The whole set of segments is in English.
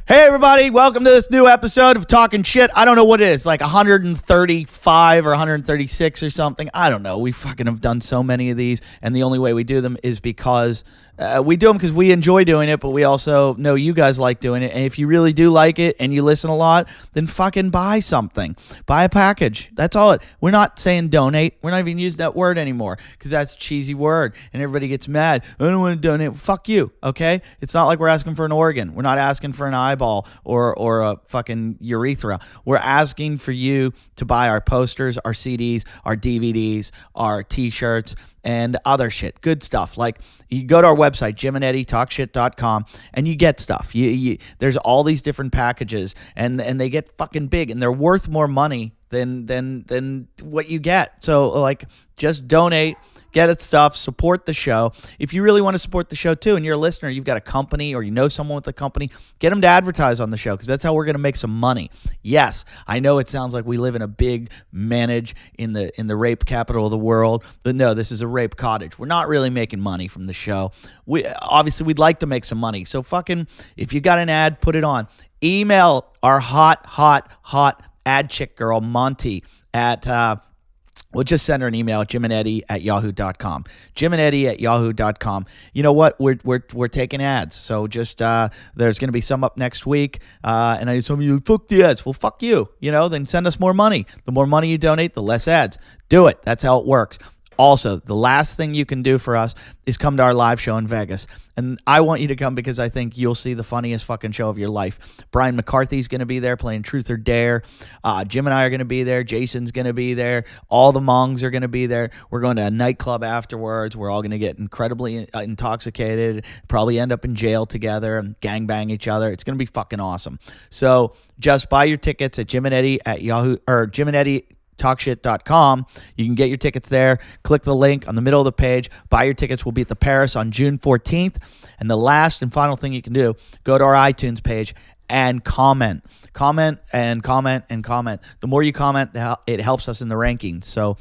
Hey everybody, welcome to this new episode of Talking Shit. I don't know what it is, like 135 or 136 or something. I don't know. We fucking have done so many of these, and the only way we do them is because we do them because we enjoy doing it, but we also know you guys like doing it. And if you really do like it and you listen a lot, then fucking buy something. Buy a package. That's all. We're not saying donate. We're not even using that word anymore because that's a cheesy word, and everybody gets mad. I don't want to donate. Fuck you, okay? It's not like we're asking for an organ. We're not asking for an eyeball or a fucking urethra. We're asking for you to buy our posters, our CDs, our DVDs, our T-shirts, and other shit, good stuff. Like, you go to our website, JimandEddieTalkShit.com, and you get stuff. There's all these different packages, and they get fucking big, and they're worth more money than what you get. So, like, just donate, get it stuff, support the show. If you really want to support the show too, and you're a listener, you've got a company or you know someone with a company, get them to advertise on the show because that's how we're going to make some money. Yes, I know it sounds like we live in a big manage in the rape capital of the world, but no, this is a rape cottage. We're not really making money from the show. Obviously we'd like to make some money. So fucking, if you got an ad, put it on. Email our hot ad chick girl, Monty, at we'll just send her an email at JimandEddie@yahoo.com. JimandEddie@yahoo.com. You know what? We're taking ads. So just there's going to be some up next week. And I some of you, fuck the ads. Well, fuck you. Then send us more money. The more money you donate, the less ads. Do it. That's how it works. Also, the last thing you can do for us is come to our live show in Vegas. And I want you to come because I think you'll see the funniest fucking show of your life. Brian McCarthy's going to be there playing Truth or Dare. Jim and I are going to be there. Jason's going to be there. All the Mongs are going to be there. We're going to a nightclub afterwards. We're all going to get incredibly intoxicated, probably end up in jail together and gangbang each other. It's going to be fucking awesome. So just buy your tickets at JimandEddie@yahoo or JimandEddie.Talkshit.com. You can get your tickets there. Click the link on the middle of the page. Buy your tickets. We'll be at the Paris on June 14th. And the last and final thing you can do, go to our iTunes page and comment. Comment and comment and comment. The more you comment, it helps us in the rankings. So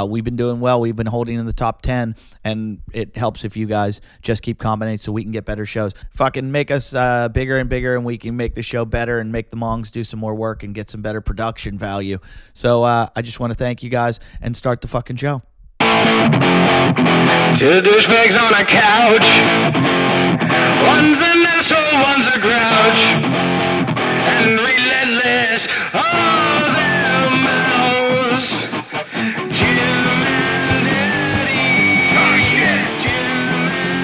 we've been doing well. We've been holding in the top 10, and it helps if you guys just keep commenting so we can get better shows. Fucking make us bigger and bigger, and we can make the show better and make the Mongs do some more work and get some better production value. So I just want to thank you guys and start the fucking show. Two douchebags on a couch. One's an asshole, one's a grouch. And relentless are their mouths. Jim and Eddie. Talk shit. Jim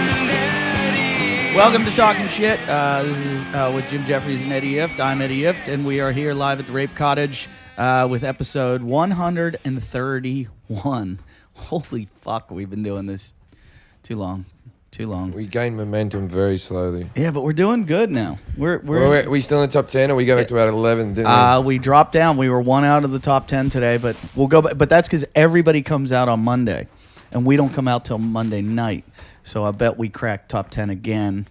and Eddie. Welcome to Talking Shit. This is with Jim Jeffries and Eddie Ift. I'm Eddie Ift, and we are here live at the Rape Cottage with episode 131. Holy fuck, we've been doing this too long. We gain momentum very slowly. Yeah, but we're doing good now. We still in the top 10, or we go back to about 11, didn't we? We dropped down. We were one out of the top 10 today, but we'll go back. But that's because everybody comes out on Monday, and we don't come out till Monday night. So I bet we crack top 10 again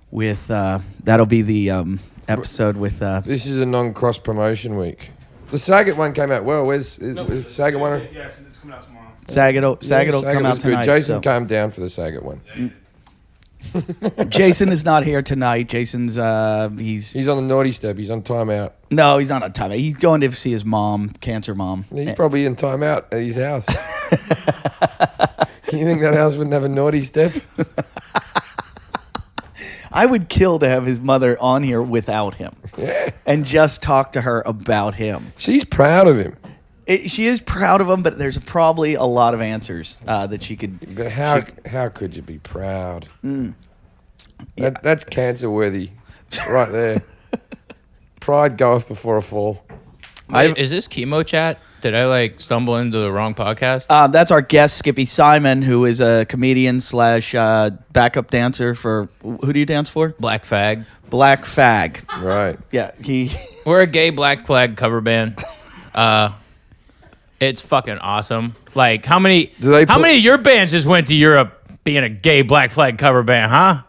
with, that'll be the episode with... This is a non-cross promotion week. The Saget one came out well. Where's Saget one? Yeah, it's coming out tomorrow. Saget will come out tonight. Jason calmed down for the Saget one. Jason is not here tonight. Jason's he's on the naughty step. He's on timeout. No, he's not on timeout. He's going to see his mom, cancer mom. He's probably in timeout at his house. You think that house wouldn't have a naughty step? I would kill to have his mother on here without him. Yeah. And just talk to her about him. She's proud of him. She is proud of him, but there's probably a lot of answers that she could... But how could you be proud? That's cancer-worthy right there. Pride goeth before a fall. Wait, is this chemo chat? Did I stumble into the wrong podcast? That's our guest, Skippy Simon, who is a comedian / backup dancer for... Who do you dance for? Black Fag. Black Fag. Right. Yeah, We're a gay Black Flag cover band. It's fucking awesome. How many of your bands just went to Europe being a gay Black Flag cover band, huh?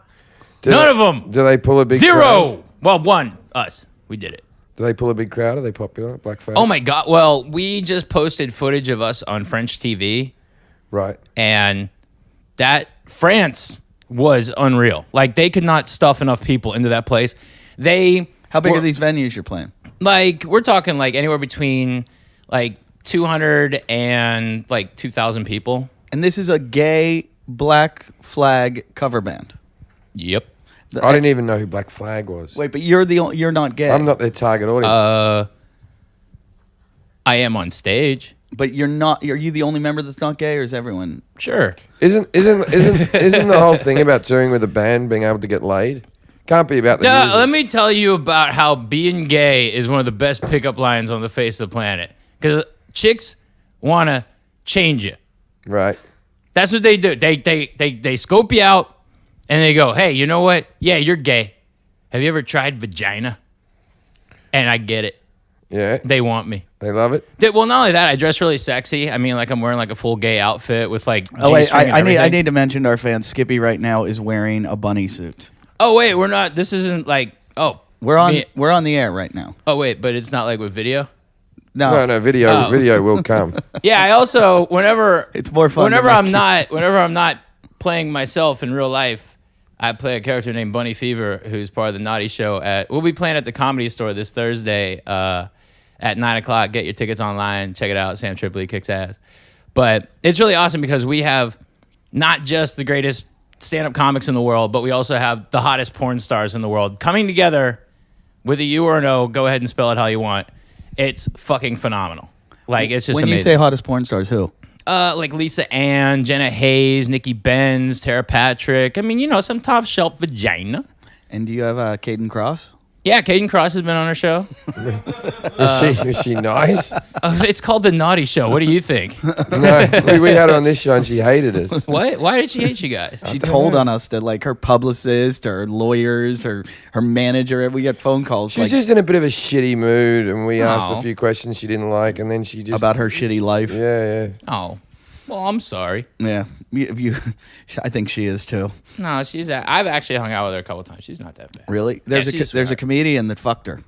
None of them. Do they pull a big Zero. crowd? Well, one. Us. We did it. Do they pull a big crowd? Are they popular? Black Flag? Oh, my God. Well, we just posted footage of us on French TV. Right. And that France was unreal. Like, they could not stuff enough people into that place. How big are these venues you're playing? Like, we're talking like anywhere between like 200 and like 2,000 people. And this is a gay Black Flag cover band. Yep. I didn't even know who Black Flag was. Wait, but you're not gay. I'm not their target audience. I am on stage. But you're not. Are you the only member that's not gay, or is everyone? Sure. Isn't the whole thing about touring with a band being able to get laid? Can't be about the music. Let me tell you about how being gay is one of the best pickup lines on the face of the planet. Because chicks want to change you. Right. That's what they do. They scope you out and they go, hey, you know what? Yeah, you're gay. Have you ever tried vagina? And I get it. Yeah. They want me. They love it. Well, not only that, I dress really sexy. I mean, like I'm wearing like a full gay outfit with like. Oh wait, G-string and I need everything. to mention to our fans. Skippy right now is wearing a bunny suit. Oh wait, we're not. This isn't like. Oh, We're on the air right now. Oh wait, but it's not like with video. No, video will come. Yeah, I also whenever It's more fun to Whenever make. I'm not playing myself in real life, I play a character named Bunny Fever, who's part of the Naughty Show. We'll be playing at the Comedy Store this Thursday at 9:00. Get your tickets online. Check it out. Sam Tripoli kicks ass. But it's really awesome because we have not just the greatest stand-up comics in the world, but we also have the hottest porn stars in the world coming together with a U or an O. Go ahead and spell it how you want. It's fucking phenomenal. Like, it's just when amazing. you say hottest porn stars, who? Like Lisa Ann, Jenna Hayes, Nikki Benz, Tara Patrick. I mean, some top shelf vagina. And do you have Caden Cross? Yeah, Caden Cross has been on our show. Is she nice? It's called The Naughty Show. What do you think? No, we had her on this show and she hated us. What? Why did she hate you guys? She told on us to like her publicist, her lawyers, her manager. We got phone calls She was like, just in a bit of a shitty mood, and we asked Oh. a few questions she didn't like, and then she just about her shitty life. Yeah. Oh, well, I'm sorry. Yeah. I think she is too. No, I've actually hung out with her a couple times. She's not that bad. Really? There's she's a smart. comedian that fucked her.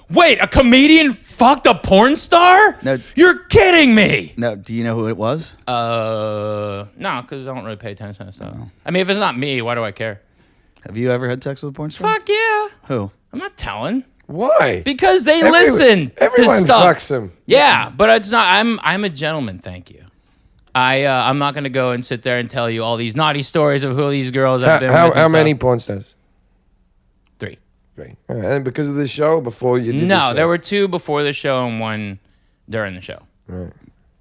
Wait, a comedian fucked a porn star? No. You're kidding me. No, do you know who it was? No, because I don't really pay attention to stuff. I mean, if it's not me, why do I care? Have you ever had sex with a porn star? Fuck yeah. Who? I'm not telling. Why? Because they listen Everyone to stuff. fucks them. Yeah, but it's not. I'm a gentleman. Thank you. I'm not gonna go and sit there and tell you all these naughty stories of who these girls have been with. How and many stuff. porn stars? 3. All right. And because of the show, before you did the No, show? there were 2 before the show and 1 during the show. Right.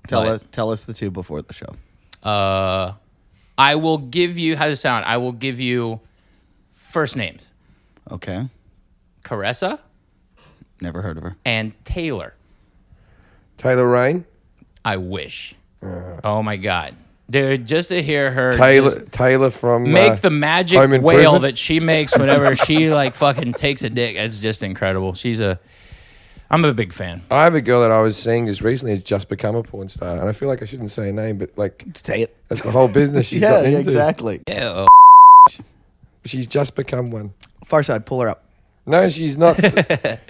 Tell us the 2 before the show. I will give you. How's it sound? I will give you first names: Okay. Caressa Never heard of her. and Taylor. Taylor Rain? I wish. Oh my god, dude! Just to hear her Taylor from make the magic Home wail Improvement? that she makes whenever she like fucking takes a dick. It's just incredible. I'm a big fan. I have a girl that I was seeing just recently has just become a porn star, and I feel like I shouldn't say a name, but like Say it. that's the whole business she's Yeah, gotten into. exactly. Yeah. She's just become one. Farside, pull her up. No, she's not.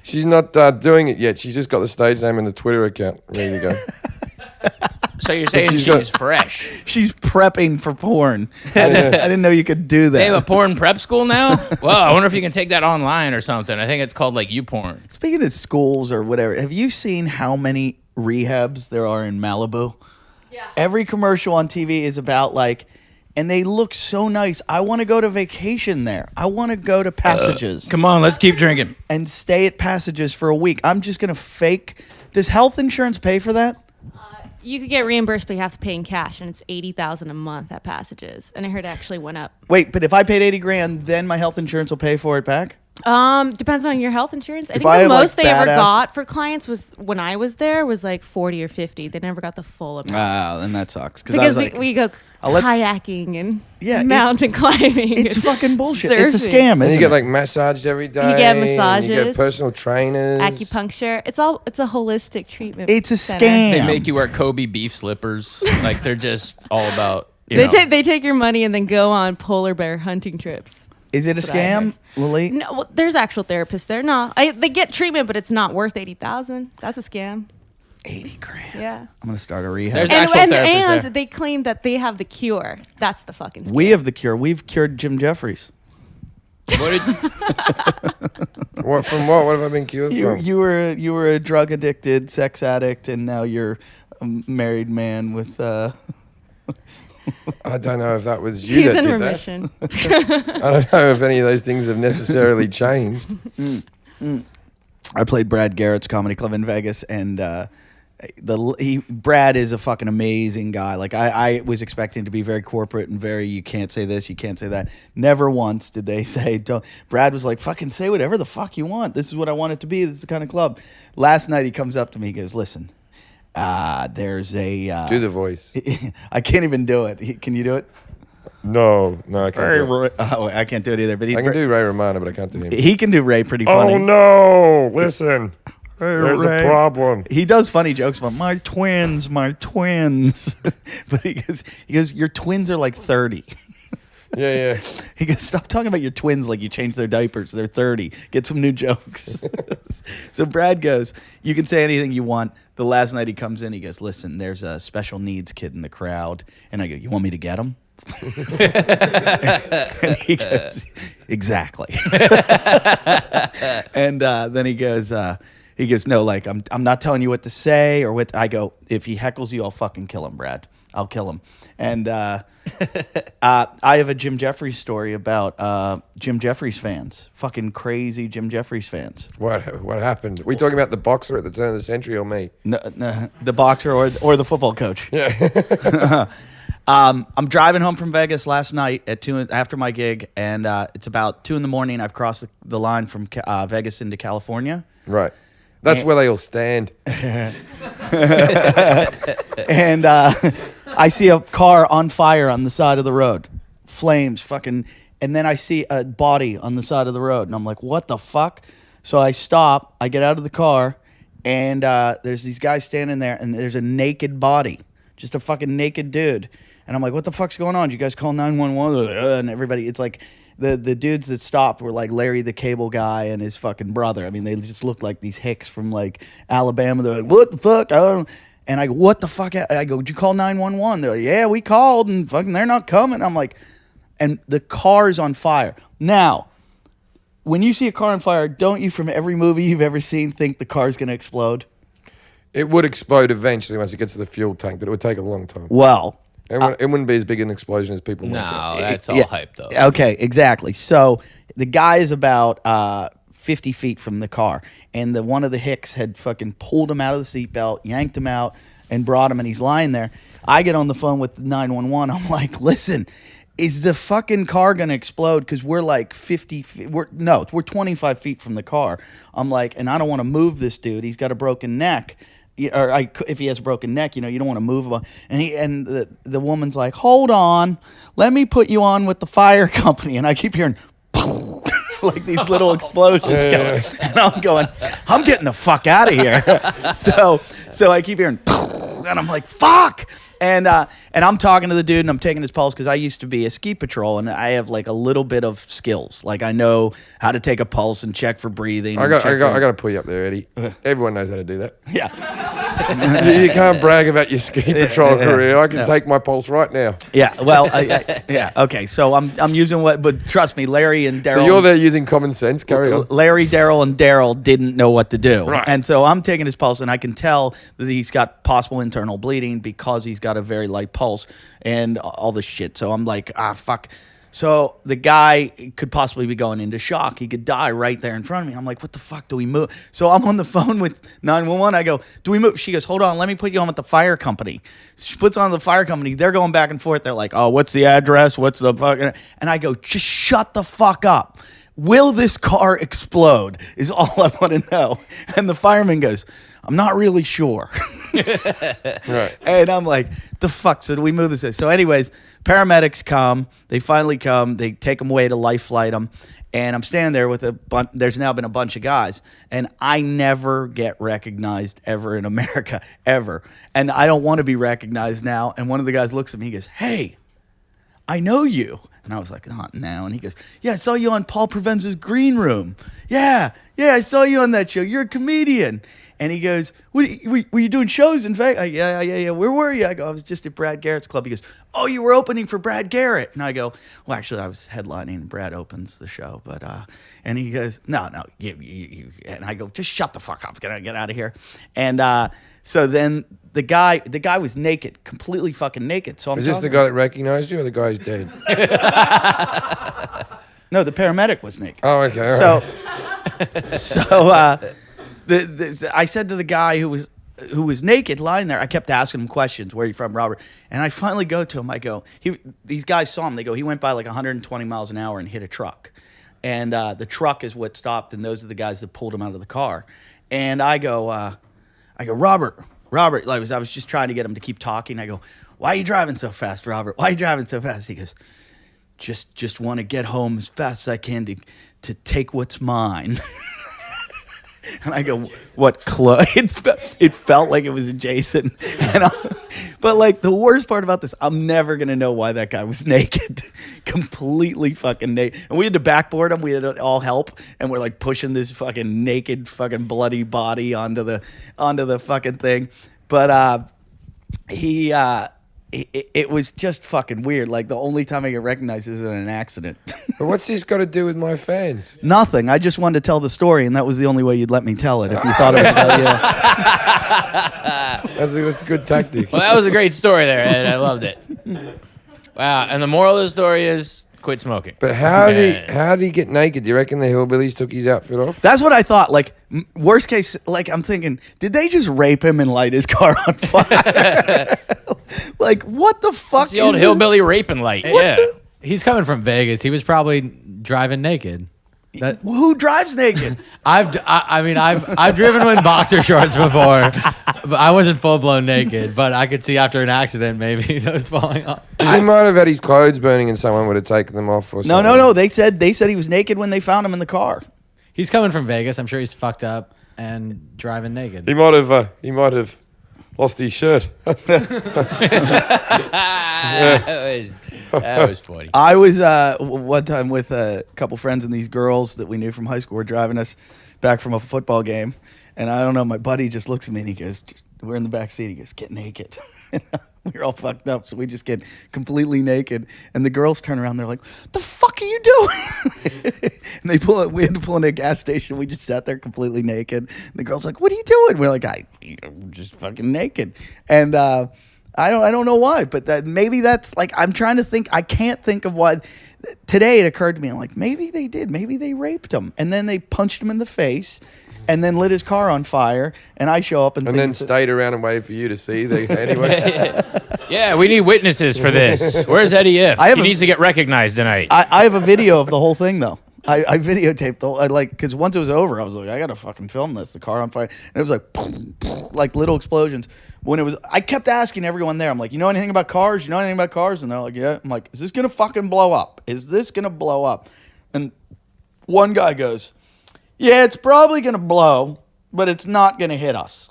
She's not doing it yet. She's just got the stage name and the Twitter account ready to go. So you're saying she's she's got- fresh? She's prepping for porn. I didn't know you could do that. They have a porn prep school now. Well, I wonder if you can take that online or something. I think it's called like YouPorn. Speaking of schools or whatever, have you seen how many rehabs there are in Malibu? Yeah. Every commercial on TV is about like, and they look so nice. I want to go to vacation there. I want to go to Passages Come on, let's keep drinking. and stay at Passages for a week. I'm just going to fake. Does health insurance pay for that? You could get reimbursed, but you have to pay in cash, and it's $80,000 a month at Passages. And I heard it actually went up. Wait, but if I paid $80,000, then my health insurance will pay for it back? Depends on your health insurance. I think I the have, like, most they ever badass- got for clients was when I was there was like 40 or 50. They never got the full amount. Ah, then that sucks. I because was like, we go I'll let- kayaking and Yeah, mountain climbing. it's and fucking bullshit. It's a surfing. scam, And you isn't get it? like massaged every day. You get and You massages. get personal trainers. Acupuncture. It's a holistic treatment. It's a center. scam. They make you wear Kobe beef slippers. Like they're just all about. They take your money and then go on polar bear hunting trips. Is it a That's what I scam, heard. Lily? No, well, there's actual therapists there. No, they get treatment, but it's not worth $80,000. That's a scam. $80 grand. Yeah. I'm gonna start a rehab. There's And, actual and, therapists and there. they claim that they have the cure. That's the fucking scam. We have the cure. We've cured Jim Jeffries. What did, What from what? What have I been cured from? You were a drug addicted sex addict, and now you're a married man with. I don't know if that was you He's that in did remission. that. I don't know if any of those things have necessarily changed. I played Brad Garrett's comedy club in Vegas, and Brad is a fucking amazing guy. Like I was expecting to be very corporate and very you can't say this, you can't say that. Never once did they say don't. Brad was like, fucking say whatever the fuck you want. This is what I want it to be. This is the kind of club. Last night he comes up to me, he goes, listen, there's a Do the voice. I can't even do it. Can you do it? No, I can't do it. Oh, I can't do it either. But I can do Ray Romano, but I can't do him. he can do Ray pretty funny. Oh no! Listen, there's a problem. He does funny jokes about my twins. But he goes, your twins are like 30. Yeah. He goes, stop talking about your twins like you changed their diapers. They're 30. Get some new jokes. So Brad goes, you can say anything you want. The last night he comes in, he goes, listen, there's a special needs kid in the crowd. And I go, you want me to get him? And he goes, exactly. And then he goes, no, like I'm not telling you what to say or what. I go, if he heckles you, I'll fucking kill him, Brad. I'll kill him. And I have a Jim Jeffries story about Jim Jeffries fans, fucking crazy Jim Jeffries fans. What happened? We talking about the boxer at the turn of the century or me? No, the boxer or the football coach. Yeah. I'm driving home from Vegas last night at 2 after my gig, and it's about 2 a.m. I've crossed the line from Vegas into California. Right. That's where they all stand. And I see a car on fire on the side of the road, flames, fucking, and then I see a body on the side of the road, and I'm like, what the fuck? So I stop, I get out of the car, and there's these guys standing there, and there's a naked body, just a fucking naked dude, and I'm like, what the fuck's going on? Did you guys call 911? And everybody, it's like, the dudes that stopped were like Larry the Cable Guy and his fucking brother. I mean, they just looked like these hicks from like Alabama. They're like, what the fuck? And I go, what the fuck? I go, did you call 911? They're like, yeah, we called and fucking they're not coming. I'm like, and the car is on fire. Now, when you see a car on fire, don't you from every movie you've ever seen think the car's going to explode? It would explode eventually once it gets to the fuel tank, but it would take a long time. Well, It wouldn't be as big an explosion as people make no, it. that's all yeah, hype though. Okay, exactly. So the guy is about 50 feet from the car, and one of the hicks had fucking pulled him out of the seatbelt, yanked him out, and brought him, and he's lying there. I get on the phone with 911. I'm like, listen, is the fucking car going to explode? Because we're like 50 feet. We're 25 feet from the car. I'm like, and I don't want to move this dude. He's got a broken neck. If he has a broken neck, you don't want to move him. And the woman's like, hold on, let me put you on with the fire company. And I keep hearing like these little explosions going. And I'm going, I'm getting the fuck out of here. So I keep hearing and I'm like, fuck. And I'm talking to the dude and I'm taking his pulse because I used to be a ski patrol and I have like a little bit of skills. Like I know how to take a pulse and check for breathing. I got to put you up there, Eddie. Everyone knows how to do that. Yeah. You can't brag about your ski patrol career. I can take my pulse right now. Yeah. Well, yeah. Okay. So I'm using but trust me, Larry and Daryl. So you're there using common sense. Carry on. Larry, Daryl, and Daryl didn't know what to do. Right. And so I'm taking his pulse, and I can tell that he's got possible internal bleeding because he's got a very light pulse and all this shit. So I'm like, fuck. So the guy could possibly be going into shock. He could die right there in front of me. I'm like, what the fuck, do we move? So I'm on the phone with 911. I go, do we move? She goes, hold on, let me put you on with the fire company. She puts on the fire company. They're going back and forth. They're like, oh, what's the address? What's the fucking... And I go, just shut the fuck up. Will this car explode is all I want to know. And the fireman goes, I'm not really sure. Right. And I'm like, the fuck? So do we move this? So anyways, paramedics come. They finally come. They take him away to life flight him. And I'm standing there with there's now been a bunch of guys. And I never get recognized ever in America, ever. And I don't want to be recognized now. And one of the guys looks at me. He goes, hey, I know you. And I was like, not now. And he goes, yeah, I saw you on Paul Provenz's Green Room. Yeah, I saw you on that show. You're a comedian. And he goes, were you doing shows in Vegas? Yeah. Where were you? I go, I was just at Brad Garrett's club. He goes, oh, you were opening for Brad Garrett. And I go, well, actually, I was headlining. Brad opens the show. But and he goes, no. You. And I go, just shut the fuck up. Get out of here. And so then the guy was naked, completely fucking naked. So I'm Is this the guy that recognized you or the guy who's dead? No, the paramedic was naked. Oh, okay. All So, right. I said to the guy who was naked lying there, I kept asking him questions. Where are you from, Robert? And I finally go to him. I go, these guys saw him. They go, he went by like 120 miles an hour and hit a truck. And the truck is what stopped, and those are the guys that pulled him out of the car. And I go, Robert, like, I was just trying to get him to keep talking. I go, why are you driving so fast, Robert? Why are you driving so fast? He goes, just want to get home as fast as I can to take what's mine. And I go, what club? It felt like it was Jason. But like the worst part about this, I'm never going to know why that guy was naked. Completely fucking naked. And we had to backboard him. We had to all help. And we're like pushing this fucking naked fucking bloody body onto the fucking thing. But it was just fucking weird. Like the only time I get recognized is in an accident. But what's this got to do with my fans? Nothing. I just wanted to tell the story, and that was the only way you'd let me tell it. If you thought it was about you. That's a good tactic. Well, that was a great story there, Ed. I loved it. Wow. And the moral of the story is quit smoking. But how did he get naked? Do you reckon the hillbillies took his outfit off? That's what I thought. Like worst case, like I'm thinking, did they just rape him and light his car on fire? Like what the fuck? It's the old hillbilly raping light. Yeah. He's coming from Vegas. He was probably driving naked. Who drives naked? I've driven in boxer shorts before, but I wasn't full blown naked. But I could see after an accident maybe those falling off. He might have had his clothes burning and someone would have taken them off or something. No. They said he was naked when they found him in the car. He's coming from Vegas. I'm sure he's fucked up and driving naked. He might have lost his shirt. That was funny. I was one time with a couple friends, and these girls that we knew from high school were driving us back from a football game. And I don't know, my buddy just looks at me and he goes, we're in the back seat. He goes, get naked. We're all fucked up, so we just get completely naked. And the girls turn around, they're like, "What the fuck are you doing?" And we had to pull into a gas station. We just sat there completely naked. And the girl's like, "What are you doing?" We're like, I'm just fucking naked. And I don't know why, but maybe that's like, I'm trying to think. I can't think of what. Today it occurred to me, I'm like, maybe they did. Maybe they raped him. And then they punched him in the face and then lit his car on fire. And I show up and then stayed around and waited for you to see. Anyway. Yeah, we need witnesses for this. Where's Eddie If? He needs to get recognized tonight. I have a video of the whole thing, though. I videotaped because once it was over, I was like, I gotta fucking film this. The car on fire, and it was like, like little explosions. When it was, I kept asking everyone there. I'm like, you know anything about cars? You know anything about cars? And they're like, yeah. I'm like, is this gonna fucking blow up? Is this gonna blow up? And one guy goes, yeah, it's probably gonna blow, but it's not gonna hit us.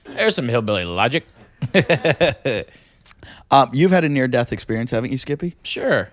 There's some hillbilly logic. You've had a near-death experience, haven't you, Skippy? Sure.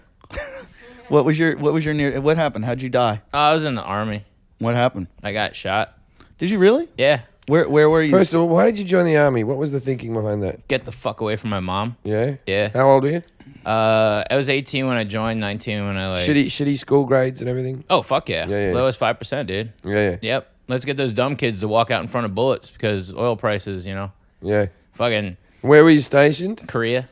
What was your near? What happened? How'd you die? I was in the Army. What happened? I got shot. Did you really? Yeah. Where were you? First of all, why did you join the army? What was the thinking behind that? Get the fuck away from my mom. Yeah? Yeah. How old are you? I was 18 when I joined, 19 when I Shitty school grades and everything? Oh, fuck yeah. Yeah. Lowest 5%, dude. Yeah. Yep. Let's get those dumb kids to walk out in front of bullets because oil prices, Yeah. Fucking Where were you stationed? Korea.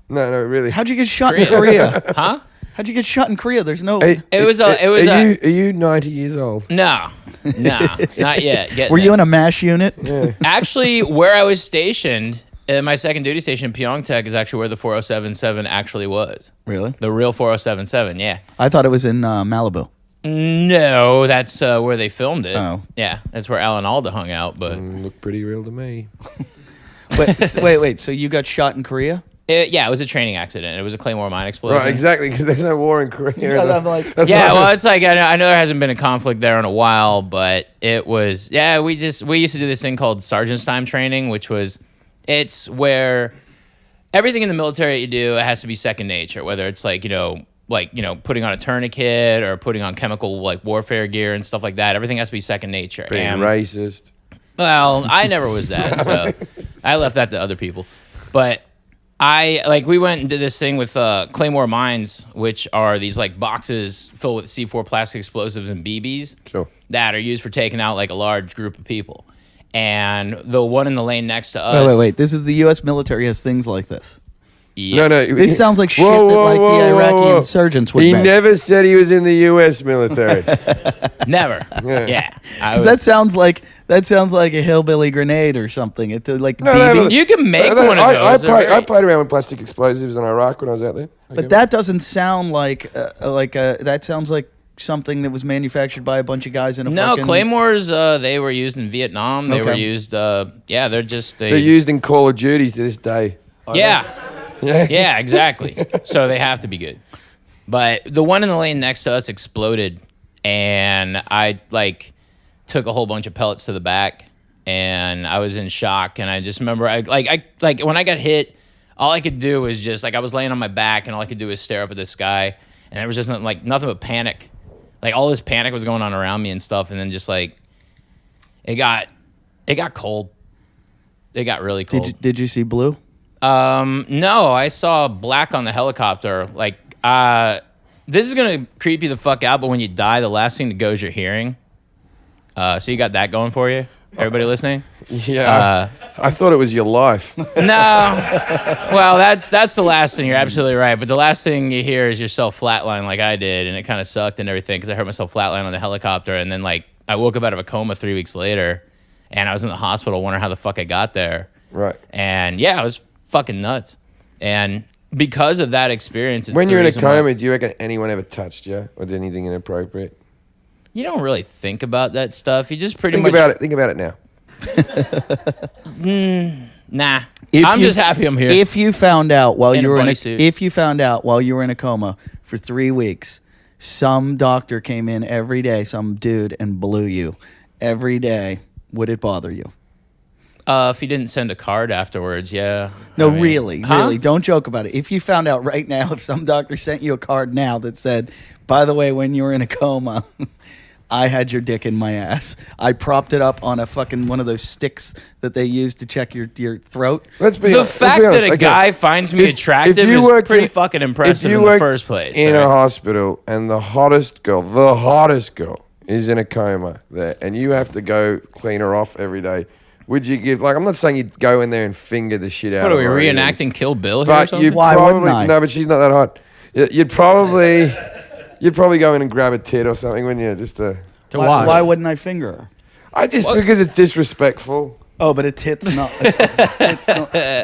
No, really. How'd you get shot in Korea? Huh? How'd you get shot in Korea? There's no. It was Are you 90 years old? No, not yet. Were you in a MASH unit? Yeah. Actually, where I was stationed, my second duty station in Pyeongtaek is actually where the 4077 actually was. Really? The real 4077, yeah. I thought it was in Malibu. No, that's where they filmed it. Oh. Yeah, that's where Alan Alda hung out. But Looked pretty real to me. Wait. So you got shot in Korea? it was a training accident. It was a Claymore mine explosion. Right, exactly, because there's no war in Korea. Yeah, I'm like, Yeah, well, it's like I know there hasn't been a conflict there in a while, but it was. Yeah, we used to do this thing called sergeant's time training, which was, it's where everything in the military you do, it has to be second nature. Whether it's like like, putting on a tourniquet or putting on chemical like warfare gear and stuff like that. Everything has to be second nature. Being And, racist. well, I never was that, so I left that to other people. But we went and did this thing with Claymore Mines, which are these like boxes filled with C4 plastic explosives and BBs Sure. that are used for taking out like a large group of people. And the one in the lane next to us. Wait. This is the U.S. military has things like this. Yes. No. This sounds like shit Whoa, that whoa, like whoa, the Iraqi whoa, whoa. insurgents would He make. never said he was in the U.S. military. Never. Yeah. Yeah. That sounds like a hillbilly grenade or something. It's like No, BB. You can make No, one of those. I played around with plastic explosives in Iraq when I was out there. But that doesn't sound like that sounds like something that was manufactured by a bunch of guys in a No, fucking... Claymores, they were used in Vietnam. They were Okay. used, they're just... They're used in Call of Duty to this day. Yeah. Yeah. Yeah, exactly. So they have to be good. But the one in the lane next to us exploded, and I took a whole bunch of pellets to the back, and I was in shock. And I just remember, when I got hit, all I could do was just I was laying on my back, and all I could do was stare up at the sky, and there was just nothing but panic. Like all this panic was going on around me and stuff, and then just it got cold. It got really cold. Did you see blue? No, I saw black on the helicopter. This is gonna creep you the fuck out, but when you die, the last thing that goes is your hearing. So you got that going for you. Everybody listening? Yeah. I thought it was your life. No. Well, that's the last thing. You're absolutely right. But the last thing you hear is yourself flatline like I did, and it kind of sucked and everything because I heard myself flatline on the helicopter, and then I woke up out of a coma 3 weeks later, and I was in the hospital wondering how the fuck I got there. Right. And yeah, it was fucking nuts. And because of that experience, it's When the you're in a reason why- coma, do you reckon anyone ever touched you or did anything inappropriate? you don't really think about that stuff. You just pretty Think much about it. Think about it now. Nah. If I'm you- just happy I'm here. If you found out while In you a were bunny suit. if you found out while you were in a coma for 3 weeks, some doctor came in every day, some dude, and blew you every day, would it bother you? If you didn't send a card afterwards, yeah. No, I mean- really, Huh? really. Don't joke about it. If you found out right now, if some doctor sent you a card now that said, by the way, when you were in a coma, I had your dick in my ass. I propped it up on a fucking one of those sticks that they use to check your throat. Let's be The let's fact be honest. that a Okay. guy finds me attractive if you is worked pretty in- fucking if impressive you in the worked first place. in right? a hospital and the hottest girl is in a coma there, and you have to go clean her off every day. Would you give I'm not saying you'd go in there and finger the shit out What of are we her or anything, reenacting Kill Bill here or But something? you'd Why probably wouldn't I? no, but she's not that hot. You'd probably go in and grab a tit or something, wouldn't you? Just to Why wouldn't I finger her? because it's disrespectful. Oh, but a tit's not.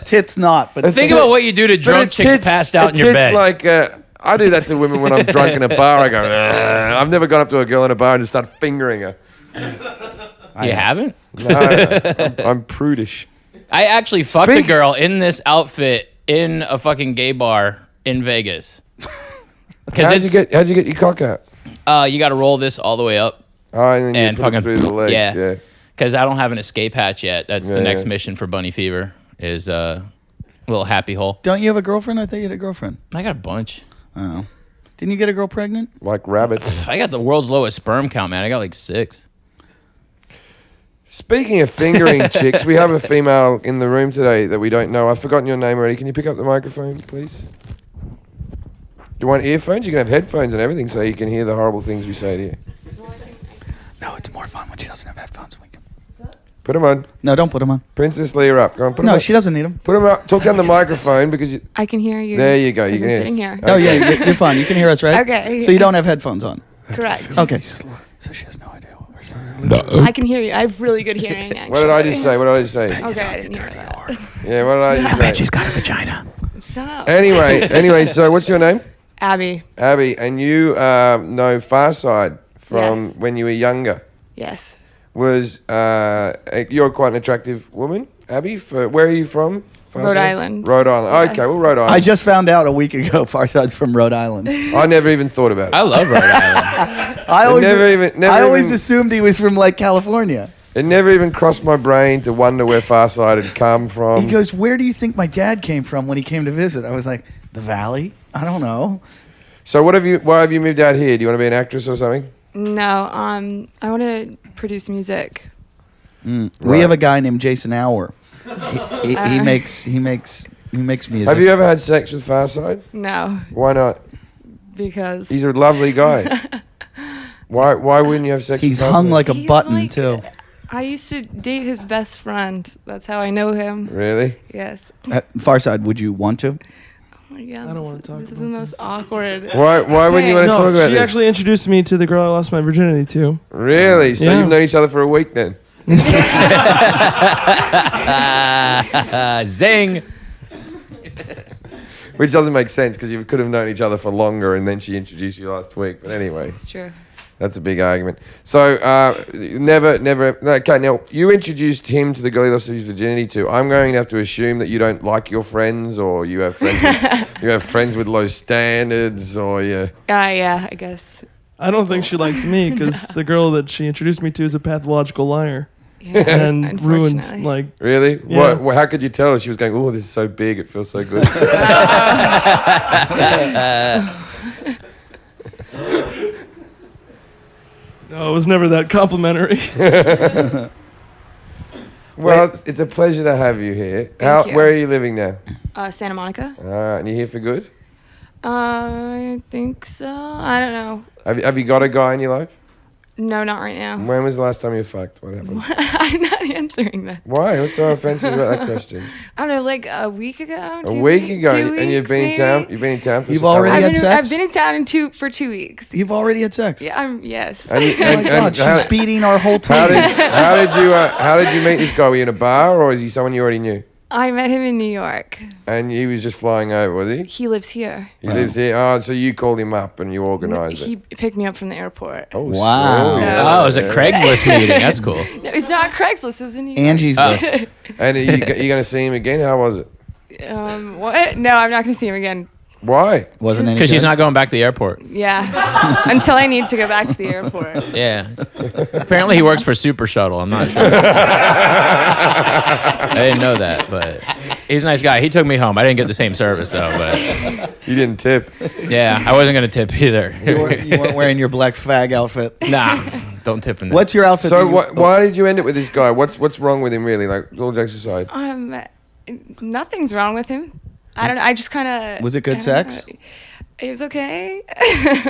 Tit's not. But Think about what you do to drunk chicks passed out in your bed. Like I do that to women when I'm drunk in a bar. I go. "Ugh." I've never gone up to a girl in a bar and just start fingering her. You haven't? No, I'm prudish. I actually fucked a Speak- girl in this outfit in a fucking gay bar in Vegas. How'd you get your cock out? You got to roll this all the way up. Oh, and then you And put it fucking through the leg. yeah. Because I don't have an escape hatch yet. That's the Yeah, next yeah. mission for Bunny Fever is a little happy hole. Don't you have a girlfriend? I thought you had a girlfriend. I got a bunch. Oh, didn't you get a girl pregnant? Like rabbits. I got the world's lowest sperm count, man. I got like 6. Speaking of fingering chicks, we have a female in the room today that we don't know. I've forgotten your name already. Can you pick up the microphone, please? Do you want earphones? You can have headphones and everything so you can hear the horrible things we say to you. No, it's more fun when she doesn't have headphones. Put them on. No, don't put them on. Princess Leah up. Go on, put them No, on. she doesn't need them. Put them up. Talk down the microphone because you... I can hear you. There you go. You 'cause can I'm hear sitting us. here. Oh yeah, you're fine. You can hear us, right? Okay. So you don't have headphones on. Correct. Okay. So she has no idea what we're saying. I can hear you. I have really good hearing, actually. What did I just say? What did I just say? Okay, I didn't hear that. Yeah, what did I just say? She's got a vagina. Shut up. Anyway, so what's your name? Abby. Abby, and you know Farside from Yes. when you were younger. Yes. You're quite an attractive woman, Abby. Where are you from? Rhode Island. Rhode Island. Okay, Yes. well, Rhode Island. I just found out a week ago Farside's from Rhode Island. I never even thought about it. I love Rhode Island. I always even- assumed he was from like California. It never even crossed my brain to wonder where Farside had come from. He goes, "Where do you think my dad came from when he came to visit?" I was like, "The Valley." I don't know. So why have you moved out here? Do you want to be an actress or something? No, I want to produce music. We have a guy named Jason Hour. He makes music. Have you ever had sex with Farside? No, Why not? because He's a lovely guy. Why wouldn't you have sex He's with Farside? hung like a He's button like- too. I used to date his best friend. That's how I know him. Really? Yes. Farside, would you want to? Oh my God, I don't wanna talk This is about the most awkward. Why wouldn't you want to No, talk about she this? actually introduced me to the girl I lost my virginity to. Really? So Yeah. you've known each other for a week then? Zing. Which doesn't make sense because you could have known each other for longer and then she introduced you last week. But anyway, It's true. that's a big argument. So, never. Okay, now you introduced him to the girl he lost his virginity to. I'm going to have to assume that you don't like your friends, or you have friends. You have friends with low standards, or you. Yeah, I guess. I don't think she likes me because the girl that she introduced me to is a pathological liar Yeah, and ruined unfortunately. like. Really? Yeah. What? How could you tell? She was going, "Oh, this is so big. It feels so good." No, it was never that complimentary. Well, it's a pleasure to have you here. Thank you. Where are you living now? Santa Monica. And you're here for good? I think so. I don't know. Have you got a guy in your life? No, not right now. When was the last time you fucked? What happened? I'm not answering that. Why? What's so offensive about that question? I don't know, like a week ago. A week ago, 2 and you've weeks, been in town. maybe? You've been in town for. You've some already time. had sex? I've been in town for 2 weeks. You've already had sex. Yeah, yes. And, Oh my God, how, she's beating our whole how team. did you meet this guy? Were you in a bar, or is he someone you already knew? I met him in New York. And he was just flying over, was he? He lives here. He lives here. Oh, so you called him up and you organised He it. picked me up from the airport. Oh, Wow. sweet. Oh, it was a Craigslist meeting. That's cool. No, it's not Craigslist, it's in New York. Angie's list. And you going to see him again? How was it? What? No, I'm not going to see him again. Why? Wasn't any Because she's good? not going back to the airport. Yeah. Until I need to go back to the airport. Yeah. Apparently he works for Super Shuttle. I'm not sure. I didn't know that, but he's a nice guy. He took me home. I didn't get the same service though, but You didn't tip. yeah, I wasn't gonna tip either. You weren't wearing your black fag outfit. Nah, don't tip in there. What's your outfit? So that you- why did you end it with this guy? What's wrong with him really? Like all jokes aside. Nothing's wrong with him. I don't know. I just kind of. Was it good sex? It was okay.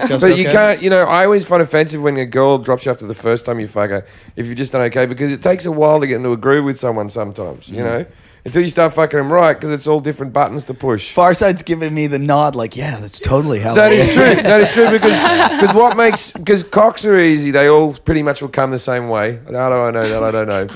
Just But you okay? can't, I always find offensive when a girl drops you after the first time you fuck her if you've just done okay, because it takes a while to get into a groove with someone sometimes, you know? Until you start fucking them right, because it's all different buttons to push. Farside's giving me the nod, like, yeah, that's totally how That it is true. That is true because cocks are easy. They all pretty much will come the same way. How do I know that? I don't know.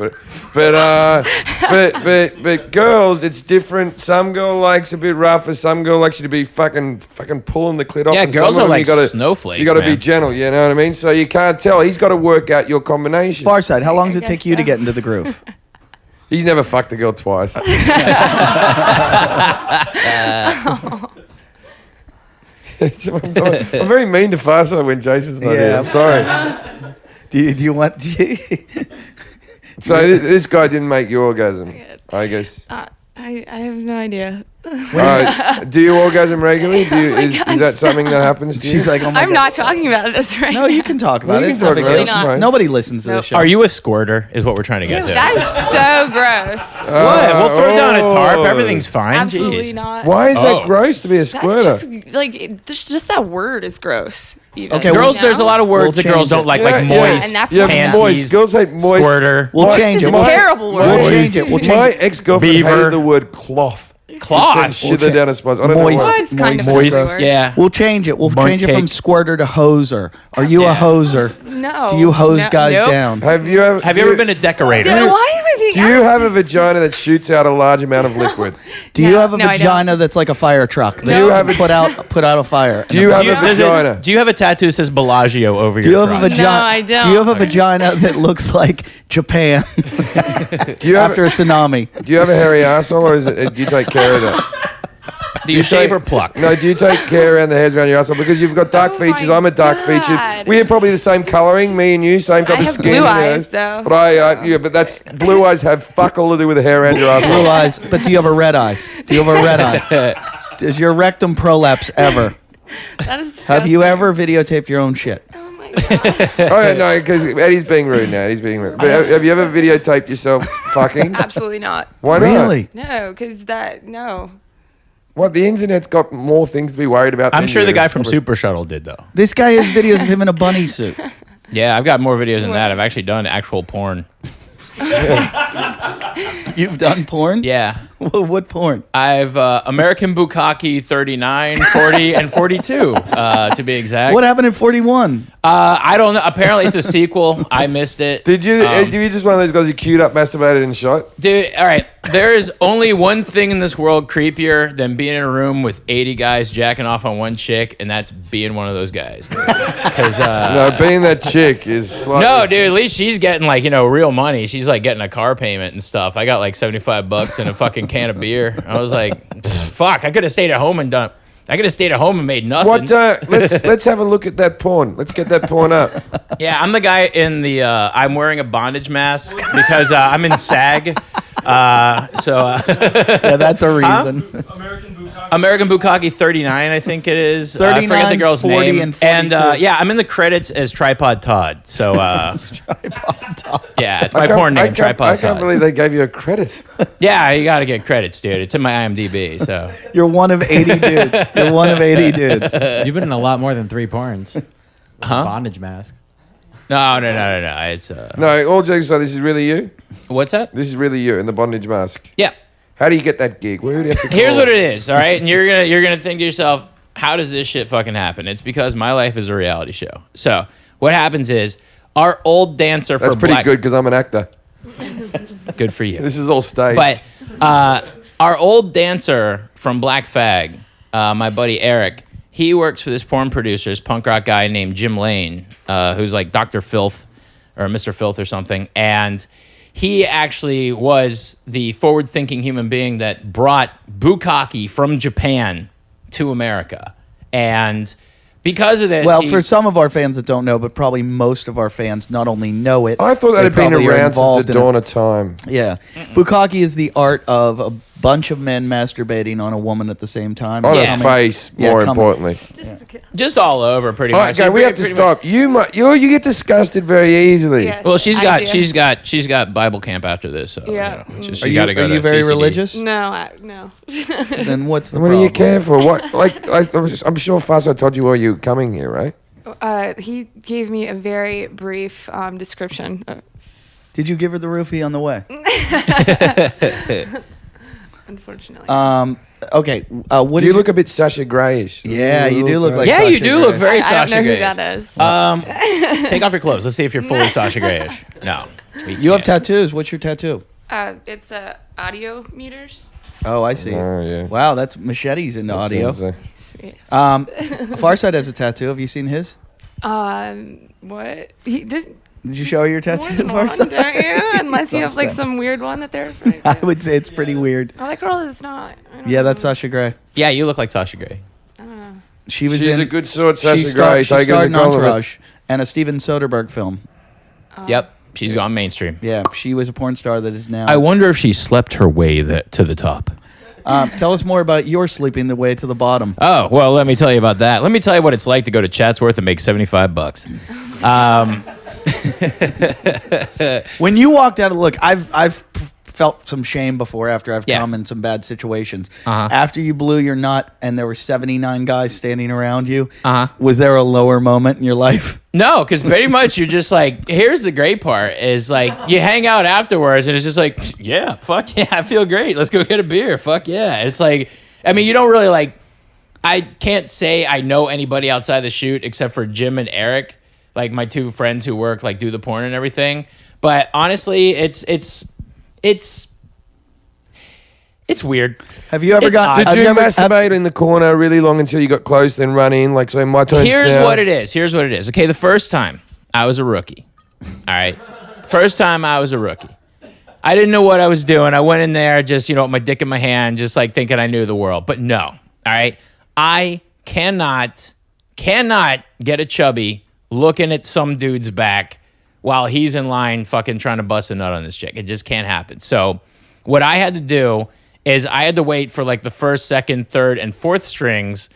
But girls, it's different. Some girl likes a bit rougher. Some girl likes you to be fucking pulling the clit off. Yeah, and girls some are of them like snowflakes, You got to be man. gentle. You know what I mean? So you can't tell. He's got to work out your combination. Farside, how long does I it take guess you to so. get into the groove? He's never fucked a girl twice. I'm very mean to Farside when Jason's not here. Yeah. I'm sorry. do you want? So this guy didn't make you orgasm, I guess. I have no idea. Do you orgasm regularly? Is that something that happens to you? She's like, oh my I'm God. not talking about this right No, you can talk about You it. can It's no talk big about deal. it. It's fine. Nobody listens to Nope. this show. Are you a squirter? Is what we're trying to get to. That is so gross. What? We'll throw down a tarp. Oh. Everything's fine. Absolutely Jeez. not. Why is Oh. that gross to be a That's squirter? just that word is gross. Even, Okay, Girls, you know? there's a lot of words We'll that girls change don't it. like Yeah, moist, and that's Yeah, what panties, moist. Girls hate moist. squirter, We'll Moist change is it. a terrible word. We'll change it. We'll change My it. ex-girlfriend Beaver. hated the word cloth. cloth. Shither down a spot. I don't Moist. know why. It's kind of Moist. a word. Yeah. We'll change it. We'll Burnt change it from cake. squirter to hoser. Are you a Yeah. hoser? No. Do you hose guys nope. down? Have you ever been a decorator? Dude, why am I being Do you have a vagina that shoots out a large amount of liquid? Do you No, have a no, I don't. vagina that's like a fire truck? That you have a- put out a fire? Do you have Do a you, does vagina? do you have a tattoo that says Bellagio over Do you your have a crotch? vagina? No, I don't. Do you have a vagina that looks like Japan Do you have after a tsunami? Do you have a hairy asshole, or do you take care of that? Do you shave or pluck? No, do you take care around the hairs around your asshole? Because you've got dark Oh features. my I'm a dark featured. God. We're probably the same colouring, me and you, same type I of have skin. blue you know. eyes, though. But but that's blue eyes have fuck all to do with the hair around your asshole. Blue eyes, but do you have a red eye? Do you have a red eye? Does your rectum prolapse ever? That is Have you disgusting. ever videotaped your own shit? Oh my god. Oh yeah, no, because Eddie's being rude now. Eddie's being rude. But have you ever videotaped yourself fucking? Absolutely not. Why not? Really? No, because no. What? The internet's got more things to be worried about. I'm than sure you. the guy from Super Shuttle did though. This guy has videos of him in a bunny suit. Yeah, I've got more videos than that. I've actually done actual porn. You've done porn? Yeah. What porn? I've American Bukkake 39, 40, and 42, to be exact. What happened in 41? I don't know. Apparently, it's a sequel. I missed it. Did you? You just one of those guys who queued up, masturbated, and shot? Dude, all right. There is only one thing in this world creepier than being in a room with 80 guys jacking off on one chick, and that's being one of those guys. Because No, being that chick is slightly... no, dude. At least she's getting like real money. She's like getting a car payment and stuff. I got like $75 and a fucking can of beer. I was like, fuck. I could have stayed at home and done. I could have stayed at home and made nothing. What? Let's have a look at that porn. Let's get that porn up. Yeah, I'm the guy in the. I'm wearing a bondage mask because I'm in SAG. Yeah, that's a reason. American Bukkake 39, I think it is. 39, I forget the girl's 40, name. and 42. Yeah, I'm in the credits as Tripod Todd. So Tripod Todd. yeah, it's my porn name, Tripod I can't Todd. believe they gave you a credit. Yeah, you got to get credits, dude. It's in my IMDb. So You're one of 80 dudes. You're one of 80 dudes. You've been in a lot more than 3 porns. Huh? Bondage mask. no. It's No, all jokes aside, this is really you? what's that? This is really you in the bondage mask. Yeah. How do you get that gig? Where do you have to call? Here's what it is, all right? And you're gonna think to yourself, how does this shit fucking happen? It's because my life is a reality show. So what happens is our old dancer That's for pretty Black, good because I'm an actor. good for you. This is all staged. But our old dancer from Black Fag, my buddy Eric, he works for this porn producer, this punk rock guy named Jim Lane, who's like Dr. Filth or Mr. Filth or something. And he actually was the forward-thinking human being that brought bukkake from Japan to America. And because of this... Well, for some of our fans that don't know, but probably most of our fans not only know it. I thought that they had been probably are around since involved the in it. dawn of time. Yeah. Bukkake is the art of a bunch of men masturbating on a woman at the same time. On Yeah. a face, Yeah, more come- importantly. just all over, pretty All much. right, okay, we have to Pretty much- stop. You get disgusted very easily. Yes, Well, she's I do. got Bible camp after this. So, Yeah. it's just, Are you you, gotta go are to you very CCD. religious? No. Then what's the What do problem? you care for? What? I'm sure Faso told you why you were coming here, right? He gave me a very brief description. Did you give her the roofie on the way? Unfortunately. Okay. What You did look a bit Sasha Grayish. Yeah, you do look like Yeah, you Sasha do Grey. look very I don't Sasha know who Grey. that is. Take off your clothes. Let's see if you're fully Sasha Grayish. No. we You have can't. tattoos. What's your tattoo? It's audio meters. Oh, I see. Oh yeah. Wow, that's Machete's into audio. Yes. Farside has a tattoo. Have you seen his? What? He does. Did you show her your tattoo, One, Farside? don't you? Unless you have like Something. some weird one that they're. I would say it's pretty weird. Oh, that girl is not. I don't Yeah, know. that's Sasha Grey. Yeah, you look like Sasha Grey. I don't know. She was She's in. a good sort, she Sasha Grey. she Take her as starred a in compliment. Entourage and a Steven Soderbergh film. Yep. She's gone mainstream. Yeah, she was a porn star that is now. I wonder if she slept her way to the top. Tell us more about your sleeping the way to the bottom. Oh, well, let me tell you about that. Let me tell you what it's like to go to Chatsworth and make $75. When you walked out of look, I've felt some shame before after I've Yeah. come in some bad situations. Uh-huh. After you blew your nut and there were 79 guys standing around you, Uh-huh. was there a lower moment in your life? No, because pretty much you're just like, here's the great part is like you hang out afterwards and it's just like, yeah, fuck yeah, I feel great. Let's go get a beer. Fuck yeah. It's like, I mean, you don't really like, I can't say I know anybody outside the shoot except for Jim and Eric, like my two friends who work, like do the porn and everything. But honestly, it's weird. Have you ever It's got? odd. have Did you ever- masturbate in the corner really long until you got close, then run in? Like, say, my turn. Here's what it is. Okay, the first time I was a rookie. All right. First time I was a rookie. I didn't know what I was doing. I went in there just, with my dick in my hand, just like thinking I knew the world. But no. All right. I cannot get a chubby looking at some dude's back while he's in line fucking trying to bust a nut on this chick. It just can't happen. So what I had to do is I had to wait for like the first, second, third, and fourth strings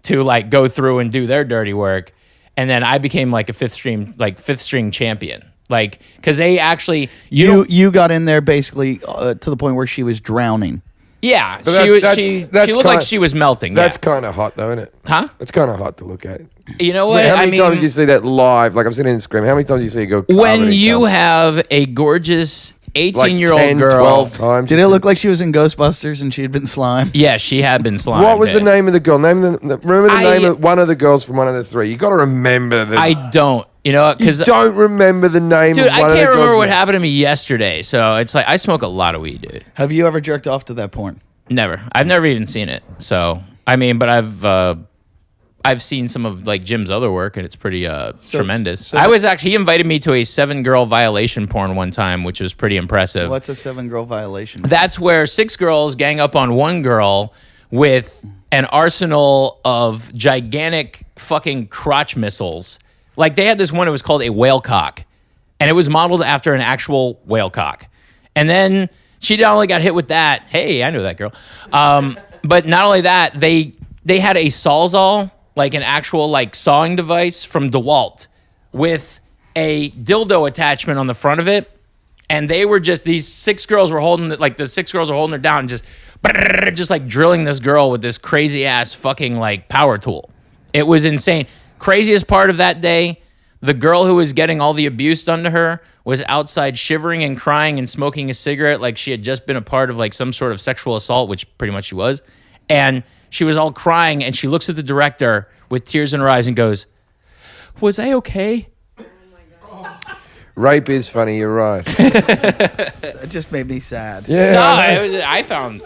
to like go through and do their dirty work. And then I became like a fifth string champion. Like, because they actually You got in there basically to the point where she was drowning. Yeah, But she looked like she was melting. That's yeah. kind of hot, though, isn't it? Huh? It's kind of hot to look at. You know what? How many times do you see that live? Like, I've seen it in Scream. How many times do you see it go when you have a gorgeous 18-year-old 10, girl. 12 times. Did it look like she was in Ghostbusters and she had been slime? Yeah, she had been slimed. What was the name of the girl? Remember the name of one of the girls from one of the three. You got to remember that. I don't. You know, You because don't remember the name dude, of I one of the can't remember girls what that- happened to me yesterday. So it's like I smoke a lot of weed, dude. Have you ever jerked off to that porn? Never. I've never even seen it. So I mean, but I've seen some of like Jim's other work, and it's pretty tremendous. He invited me to a 7-girl violation porn one time, which was pretty impressive. What's a 7-girl violation? That's where 6 girls gang up on one girl with an arsenal of gigantic fucking crotch missiles. Like they had this one, it was called a whale cock, and it was modeled after an actual whale cock. And then she not only got hit with that, hey, I know that girl. But not only that, they had a Sawzall, like an actual like sawing device from DeWalt with a dildo attachment on the front of it. And they were just, these 6 girls were holding it, like the 6 girls were holding her down and just like drilling this girl with this crazy ass fucking like power tool. It was insane. Craziest part of that day, the girl who was getting all the abuse done to her was outside shivering and crying and smoking a cigarette like she had just been a part of like some sort of sexual assault, which pretty much she was. And she was all crying and she looks at the director with tears in her eyes and goes, "Was I okay?" Rape is funny, you're right. That just made me sad. Yeah. No, I found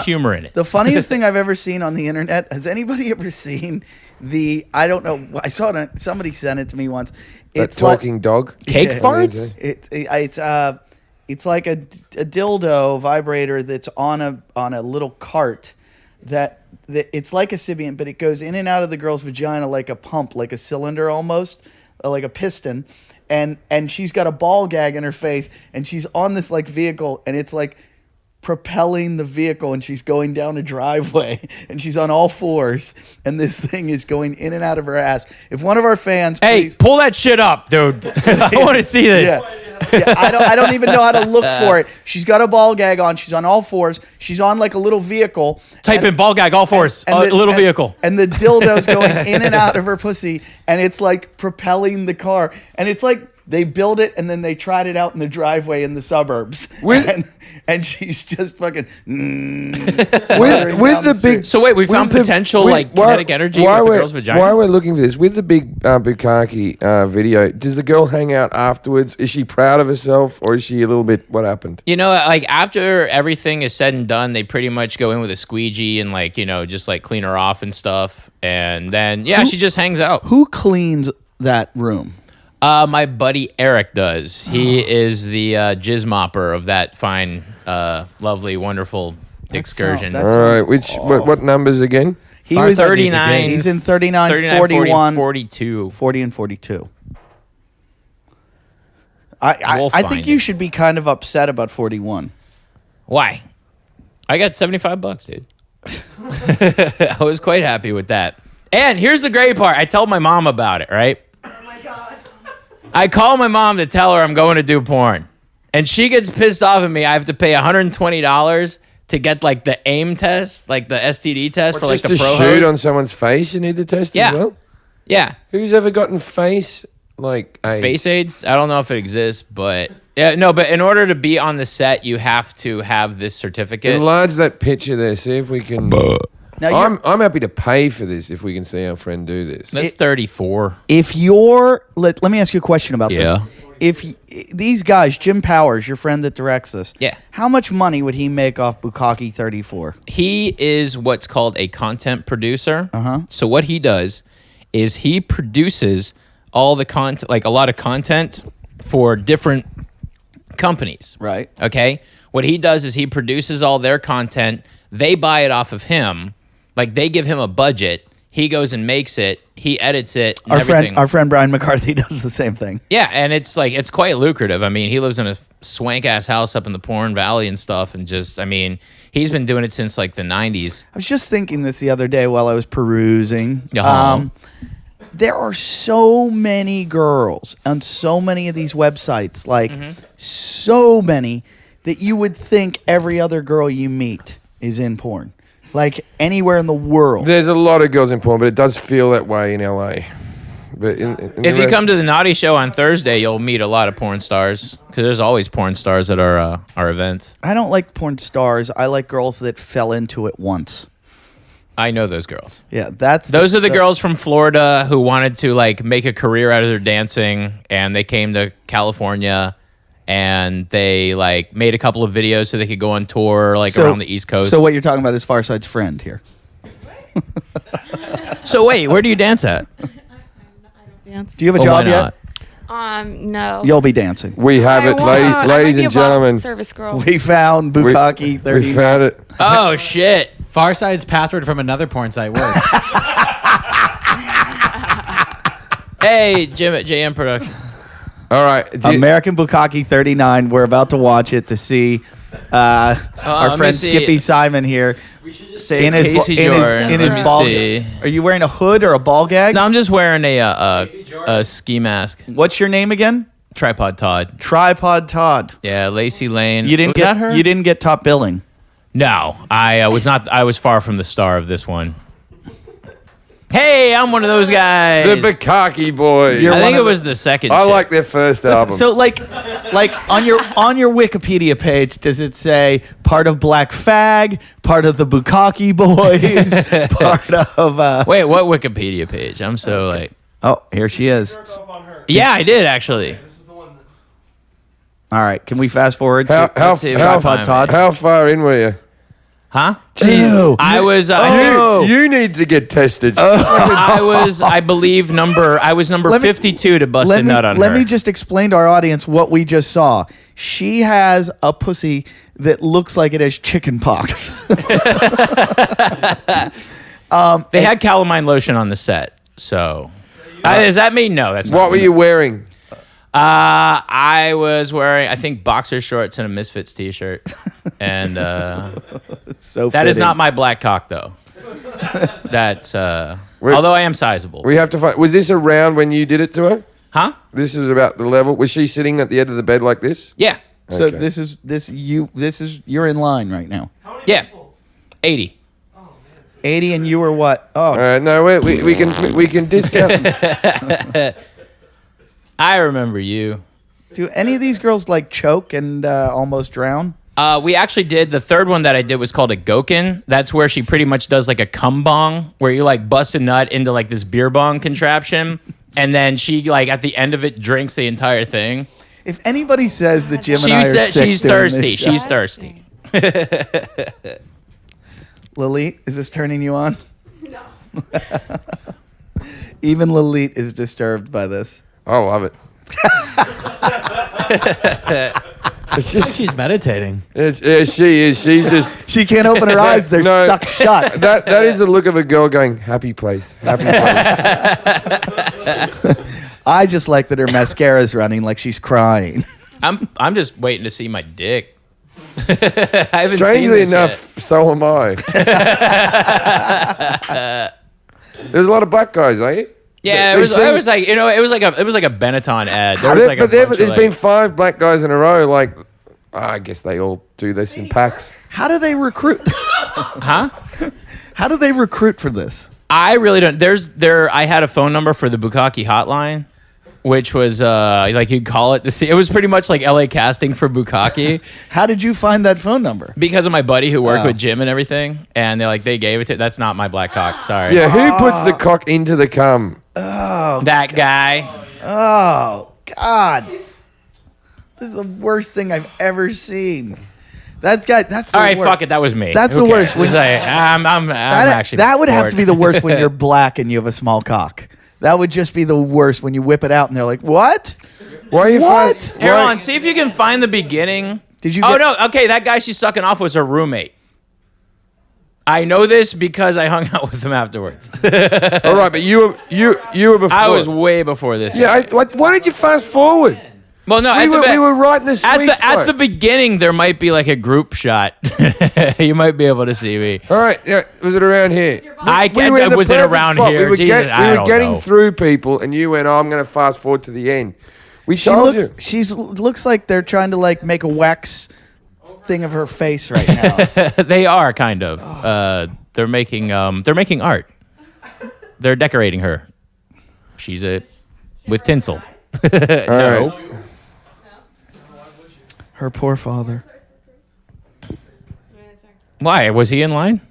humor in it. The funniest thing I've ever seen on the internet, has anybody ever seen I don't know, I saw it, somebody sent it to me once. That talking dog. Cake Yeah. farts? It's like a dildo vibrator that's on a little cart that it's like a Sybian, but it goes in and out of the girl's vagina like a pump, like a cylinder almost, like a piston. And she's got a ball gag in her face, and she's on this like vehicle, and it's like propelling the vehicle, and she's going down a driveway, and she's on all fours, and this thing is going in and out of her ass. If one of our fans, Hey, please, pull that shit up, dude. I want to see this. yeah, I don't even know how to look for it. She's got a ball gag on. She's on all fours. She's on like a little vehicle. Type in ball gag, all fours, little vehicle. And the dildo's going in and out of her pussy, and it's like propelling the car. And it's like they build it, and then they tried it out in the driveway in the suburbs. And she's just fucking with the big. So wait, we found potential kinetic energy with the girl's vagina. Why we're looking for this with the big bukkake video? Does the girl hang out afterwards? Is she proud of herself, or is she a little bit? What happened? You know, like after everything is said and done, they pretty much go in with a squeegee and like just like clean her off and stuff, and then she just hangs out. Who cleans that room? My buddy Eric does. He is the jizz mopper of that fine, lovely, wonderful excursion. That All right, sounds what numbers again? He was 39. He's in 39, 41, 42. 40, and 42. We'll I find think it. you should be kind of upset about 41. Why? I got $75, dude. I was quite happy with that. And here's the great part. I told my mom about it, right? Oh my God. I call my mom to tell her I'm going to do porn. And she gets pissed off at me. I have to pay $120 to get like the AIM test, like the STD test for like just the to pro shoot hose. on someone's face, you need the test Yeah. as well. Yeah. Who's ever gotten face like AIDS? Face AIDS? I don't know if it exists, but but in order to be on the set, you have to have this certificate. Enlarge that picture there. See if we can. Now I'm happy to pay for this if we can see our friend do this. That's 34. if you're let me ask you a question about Yeah. this. If these guys, Jim Powers, your friend that directs this, Yeah. how much money would he make off Bukkake 34? He is what's called a content producer. Uh-huh. So what he does is he produces all the content, like a lot of content for different companies. Right. Okay. What he does is he produces all their content. They buy it off of him. Like they give him a budget. He goes and makes it. He edits it. And Our everything. friend Brian McCarthy does the same thing. Yeah, and it's like it's quite lucrative. I mean, he lives in a swank ass house up in the Porn Valley and stuff, and just I mean, he's been doing it since like the '90s. I was just thinking this the other day while I was perusing. Uh-huh. There are so many girls on so many of these websites, like so many that you would think every other girl you meet is in porn, like anywhere in the world. There's a lot of girls in porn, but it does feel that way in LA. But in If you come to the Naughty Show on Thursday, you'll meet a lot of porn stars because there's always porn stars at our events. I don't like porn stars. I like girls that fell into it once. I know those girls. Yeah, Those are the girls from Florida who wanted to like make a career out of their dancing, and they came to California, and they like made a couple of videos so they could go on tour like around the East Coast. So what you're talking about is Farside's friend here. So wait, where do you dance at? Dance. Do you have a Oh, job why yet? not? No. You'll be dancing. We have it, ladies and gentlemen. Service girl. We found Bukkake 39. We found it. Oh shit! Farside's password from another porn site works. Hey, Jim at JM Productions. All right. American Bukkake 39. We're about to watch it to see our let me friend see. Skippy Simon here. Say In his, Casey in Jordan. his Let me ball. see. Are you wearing a hood or a ball gag? No, I'm just wearing a ski mask. What's your name again? Tripod Todd. Tripod Todd. Yeah, Lacey Lane. You didn't Was get that her? You didn't get top billing. No, I was not. I was far from the star of this one. Hey, I'm one of those guys. The Bukkake Boys. You're I think one it of was the second. I chick. like their first album. So like on your Wikipedia page, does it say part of Black Fag, part of the Bukkake Boys, part of? Wait, what Wikipedia page? I'm so like. Oh, here she is. Yeah, I did actually. All right, can we fast forward How- to how- Let's see if I Tripod can find Todd? it. How far in were you? Huh? Ew. I was. You need to get tested. I was. I believe I was number Let me- 52 to bust a nut on let her. me just explain to our audience what we just saw. She has a pussy that looks like it has chicken pox. They had calamine lotion on the set, so. Does that mean no? That's not What were you wearing? I was wearing, I think, boxer shorts and a Misfits t-shirt, and So that is fitting. not my black cock though. That's although I am sizable. We have to find. Was this around when you did it to her? Huh? This is about the level. Was she sitting at the end of the bed like this? Yeah. So Okay. this is you're in line right now. Yeah. 80. 80 and you were what? Oh, All right. No, we can discount. I remember you. do any of these girls like choke and almost drown? We actually did the third one that I did was called a gokin. That's where she pretty much does like a cum bong, where you like bust a nut into like this beer bong contraption, and then she like at the end of it drinks the entire thing. If anybody says that Jim She and I are said sick she's doing thirsty. this She's show- thirsty. Lilit, is this turning you on? No. Even Lilit is disturbed by this. I love it. It's just. She's meditating. She is. She's just. She can't open her eyes; they're No. stuck shut. That is the look of a girl going happy place, happy place. I just like that her mascara's running like she's crying. I'm just waiting to see my dick. I haven't seen Strangely this enough, so am I. There's a lot of black guys, eh? Yeah, They it was seem- like it was like a Benetton ad. There was like a There's bunch of, been 5 black guys in a row. Like, I guess they all do this in packs. How do they recruit? huh? How do they recruit for this? I really don't. I had a phone number for the Bukkake hotline, which was like you'd call it to see. It was pretty much like LA casting for Bukkake How did you find that phone number? because of my buddy who worked Oh. with Jim and everything, and they gave it to. That's not my black cock. Sorry. Yeah, who puts the cock into the cum? That guy. Oh God! This is the worst thing I've ever seen. That guy. That's the All right, worst. fuck it. That was me. That's Who the worst. cares? It's like, I'm actually. That would have bored. to be the worst when you're black and you have a small cock. That would just be the worst when you whip it out and they're like, "What? Why are you What? Here on, see if you can find the beginning. Did you? Oh get- no. Okay, that guy she's sucking off was her roommate. I know this because I hung out with him afterwards. All right, but you were before. I was way before this. Yeah. Why did you fast forward? Well, no, We were right in the sweet at spot. the beginning. There might be like a group shot. You might be able to see me. All right. Yeah. Was it around here? Was it around here? We were, Jesus, I we were don't getting know. through people, and you went, "Oh, I'm going to fast forward to the end." We told you. Looks like they're trying to like make a wax thing of her face right now. They are kind of. They're making art. They're decorating her. She's with tinsel. No. Right. Her poor father. Why? Was he in line?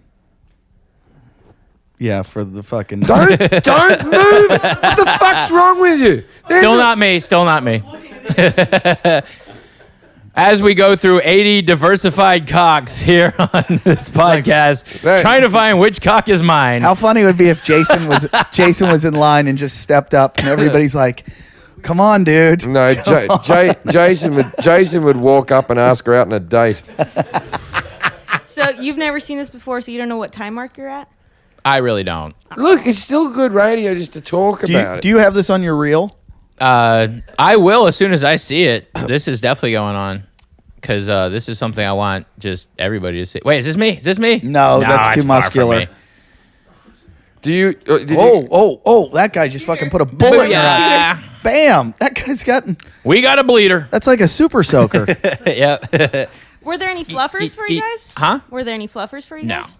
Yeah, for the fucking. Don't move. What the fuck's wrong with you? Still not me. Still not me. As we go through 80 diversified cocks here on this podcast, trying to find which cock is mine. How funny would it be if Jason was in line and just stepped up and everybody's like, "Come on, dude." No, Jason would walk up and ask her out on a date. So you've never seen this before, so you don't know what time mark you're at? I really don't. Look, it's still good radio just to talk about it. Do you have this on your reel? I will as soon as I see it. This is definitely going on because this is something I want just everybody to see. Wait, is this me? Is this me? No, that's it's too far from muscular. me. Do you? Oh! That guy just fucking put a bullet in her eye. Booyah. Bam! That guy's gotten. We got a bleeder. That's like a super soaker. Yep. Were there any fluffers for you guys? Huh? Were there any fluffers for you No. guys?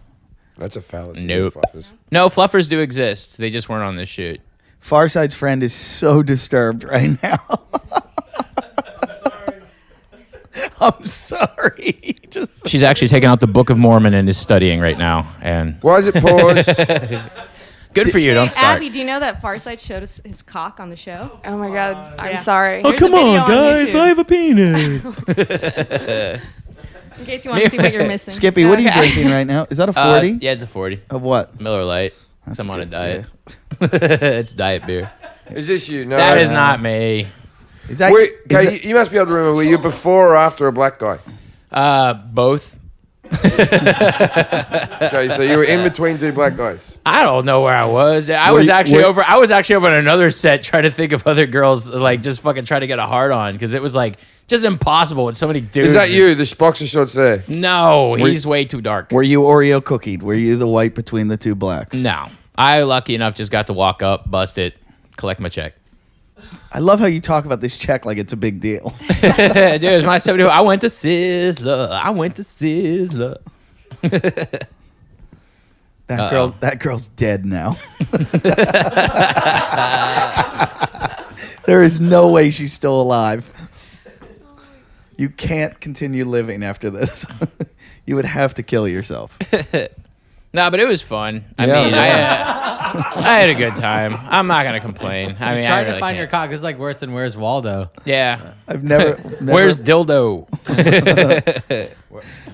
That's a fallacy. Nope. Fluffers. No, fluffers do exist. They just weren't on this shoot. Farside's friend is so disturbed right now. I'm sorry. She's actually taking out the Book of Mormon and is studying right now. And Why is it paused? good for you. Don't start. Abby, do you know that Farside showed us his cock on the show? Oh my God. I'm Yeah. sorry. Oh, There's come a video on, on guys. YouTube. I have a penis. In case you want to see what you're missing. Skippy, what are you Okay. drinking right now? Is that a 40? Yeah, it's a 40. Of what? Miller Lite. That's I'm on a good. diet. It's diet beer. Is this you? No. That is not me. Is that, Wait, is okay, that- you must be able to remember. Were you before or after a black guy? Both. Okay, so you were in between two black guys. I don't know where I was. I Were was you- actually were- over. I was actually over on another set trying to think of other girls, like just fucking try to get a hard on because it was like just impossible with so many dudes. Is that you? The boxer shorts there. No, he's way too dark. Were you Oreo cookied? Were you the white between the two blacks? No, I lucky enough just got to walk up, bust it, collect my check. I love how you talk about this check like it's a big deal. Dude, it's my 70. I went to Sizzler. That girl's dead now. There is no way she's still alive. You can't continue living after this. You would have to kill yourself. No, but it was fun. I Yeah. mean, I had a good time. I'm not gonna complain. I mean, I Trying really to find your can't. cock is like worse than Where's Waldo. Yeah. I've never. Where's dildo?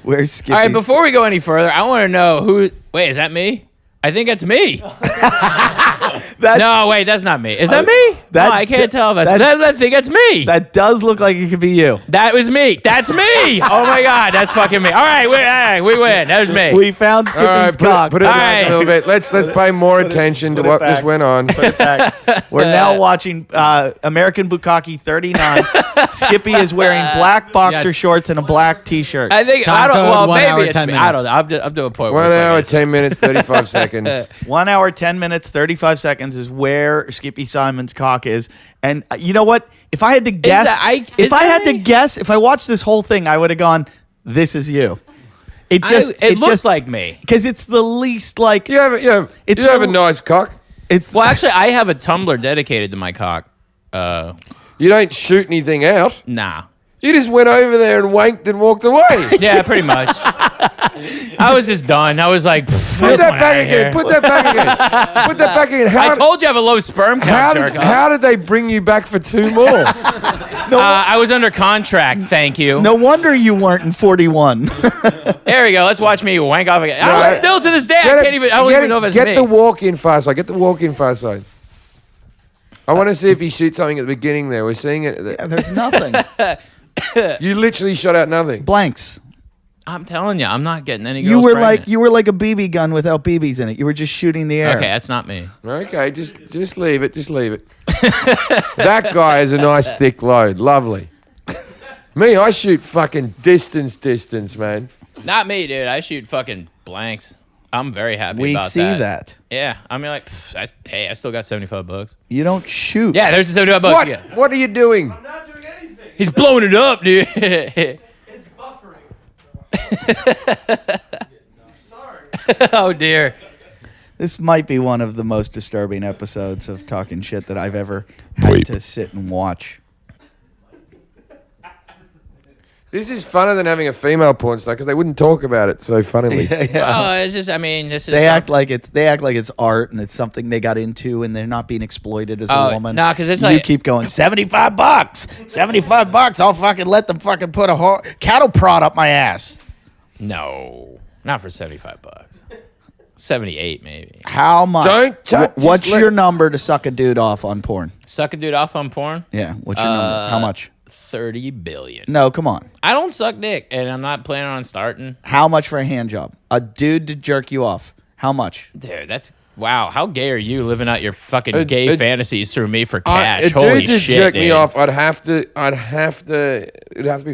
Where's Skippy? All right, before we go any further, I want to know who. Wait, is that me? I think it's me. No, wait, that's not me. Is that me? that- No, I can't tell if that's. that- I think it's me. That does look like it could be you. That was me. That's me. Oh my God, that's fucking me. All right, we win. That was me. We found All right, Skippy's cock. put it All back right. a little bit. Let's pay more attention to put it what back. just went on. We're now watching American Bukkake 39. Skippy is wearing black boxer Yeah. shorts and a black T-shirt. I think Time I don't. code, Well, 1 maybe hour, it's 10 me. I don't minutes. know. I'm to a point where 1 it's like hour, it's- 10 minutes, 35 seconds. 1 hour, 10 minutes, 35 seconds is where Skippy Simon's cock is. And you know what? If I had to guess, if I watched this whole thing, I would have gone, "This is you." It It looks like me. because it's the least like You have a a- nice cock. it's. Well, actually, I have a Tumblr dedicated to my cock. You don't shoot anything out. Nah. You just went over there and wanked and walked away. Yeah, pretty much. I was just done. I was like, Put that back again. Put that back again. Put that back again. I told you I have a low sperm count, jerk off. How did they bring you back for 2 more? I was under contract. Thank you. No wonder you weren't in 41. There we go. Let's watch me wank off again. I don't, still to this day, I don't even know if it's Get me. the walk in far side. Get the walk in far side. I want to see if he shoots something at the beginning there. We're seeing it. Yeah, there's nothing. You literally shot out nothing. Blanks. I'm telling you, I'm not getting any girls You were pregnant. like a BB gun without BBs in it. You were just shooting the air. Okay, that's not me. Okay, just leave it. Just leave it. That guy has a nice thick load. Lovely. Me, I shoot fucking distance, man. Not me, dude. I shoot fucking blanks. I'm very happy We about see that. Yeah, I mean, like, I still got $75. You don't shoot. Yeah, there's the $75 What? again. What are you doing? I'm not doing anything. He's blowing it up, dude. It's buffering. I'm sorry. Oh dear. This might be one of the most disturbing episodes of Talking Shit that I've ever had to sit and watch. This is funner than having a female porn star because they wouldn't talk about it so funnily. Well, it's just, I mean, this is. They act like it's art and it's something they got into and they're not being exploited as a woman. Nah, 'cause it's you like- keep going $75, $75. I'll fucking let them fucking put a cattle prod up my ass. No, not for $75. 78 maybe. How much? Don't touch- What's just let- your number to suck a dude off on porn? Suck a dude off on porn? Yeah, what's your number? How much? 30 billion. No, come on. I don't suck dick, and I'm not planning on starting. How much for a hand job? A dude to jerk you off. How much? Dude, that's wow. How gay are you living out your fucking gay fantasies through me for cash? A Holy dude to shit, jerk dude. me off, it'd have to be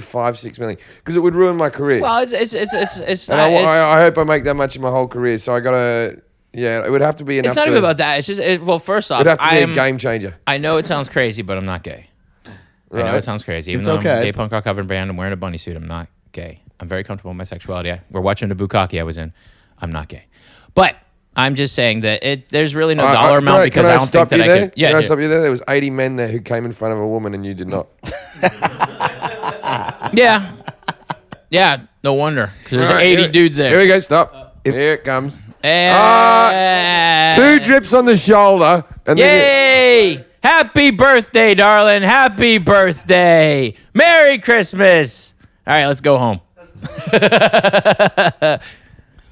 5-6 million because it would ruin my career. Well, it's and not. I hope I make that much in my whole career. So I gotta, it would have to be enough. It's not even about that. It's just well, first off, It'd have to be a game changer. I know it sounds crazy, but I'm not gay. I know Right. it sounds crazy. Even It's though I'm okay. a gay punk rock cover band, I'm wearing a bunny suit. I'm not gay. I'm very comfortable in my sexuality. We're watching the bukkake I was in. I'm not gay. But I'm just saying that there's really no dollar amount because I don't think that I could. Yeah, Can I dude. stop you there? There was 80 men there who came in front of a woman and you did not. Yeah. Yeah, no wonder. 'Cause there's All right, 80 here- dudes there. Here we go. Stop. Here it comes. And 2 drips on the shoulder. And then Yay! Happy birthday, darling. Happy birthday. Merry Christmas. All right, let's go home.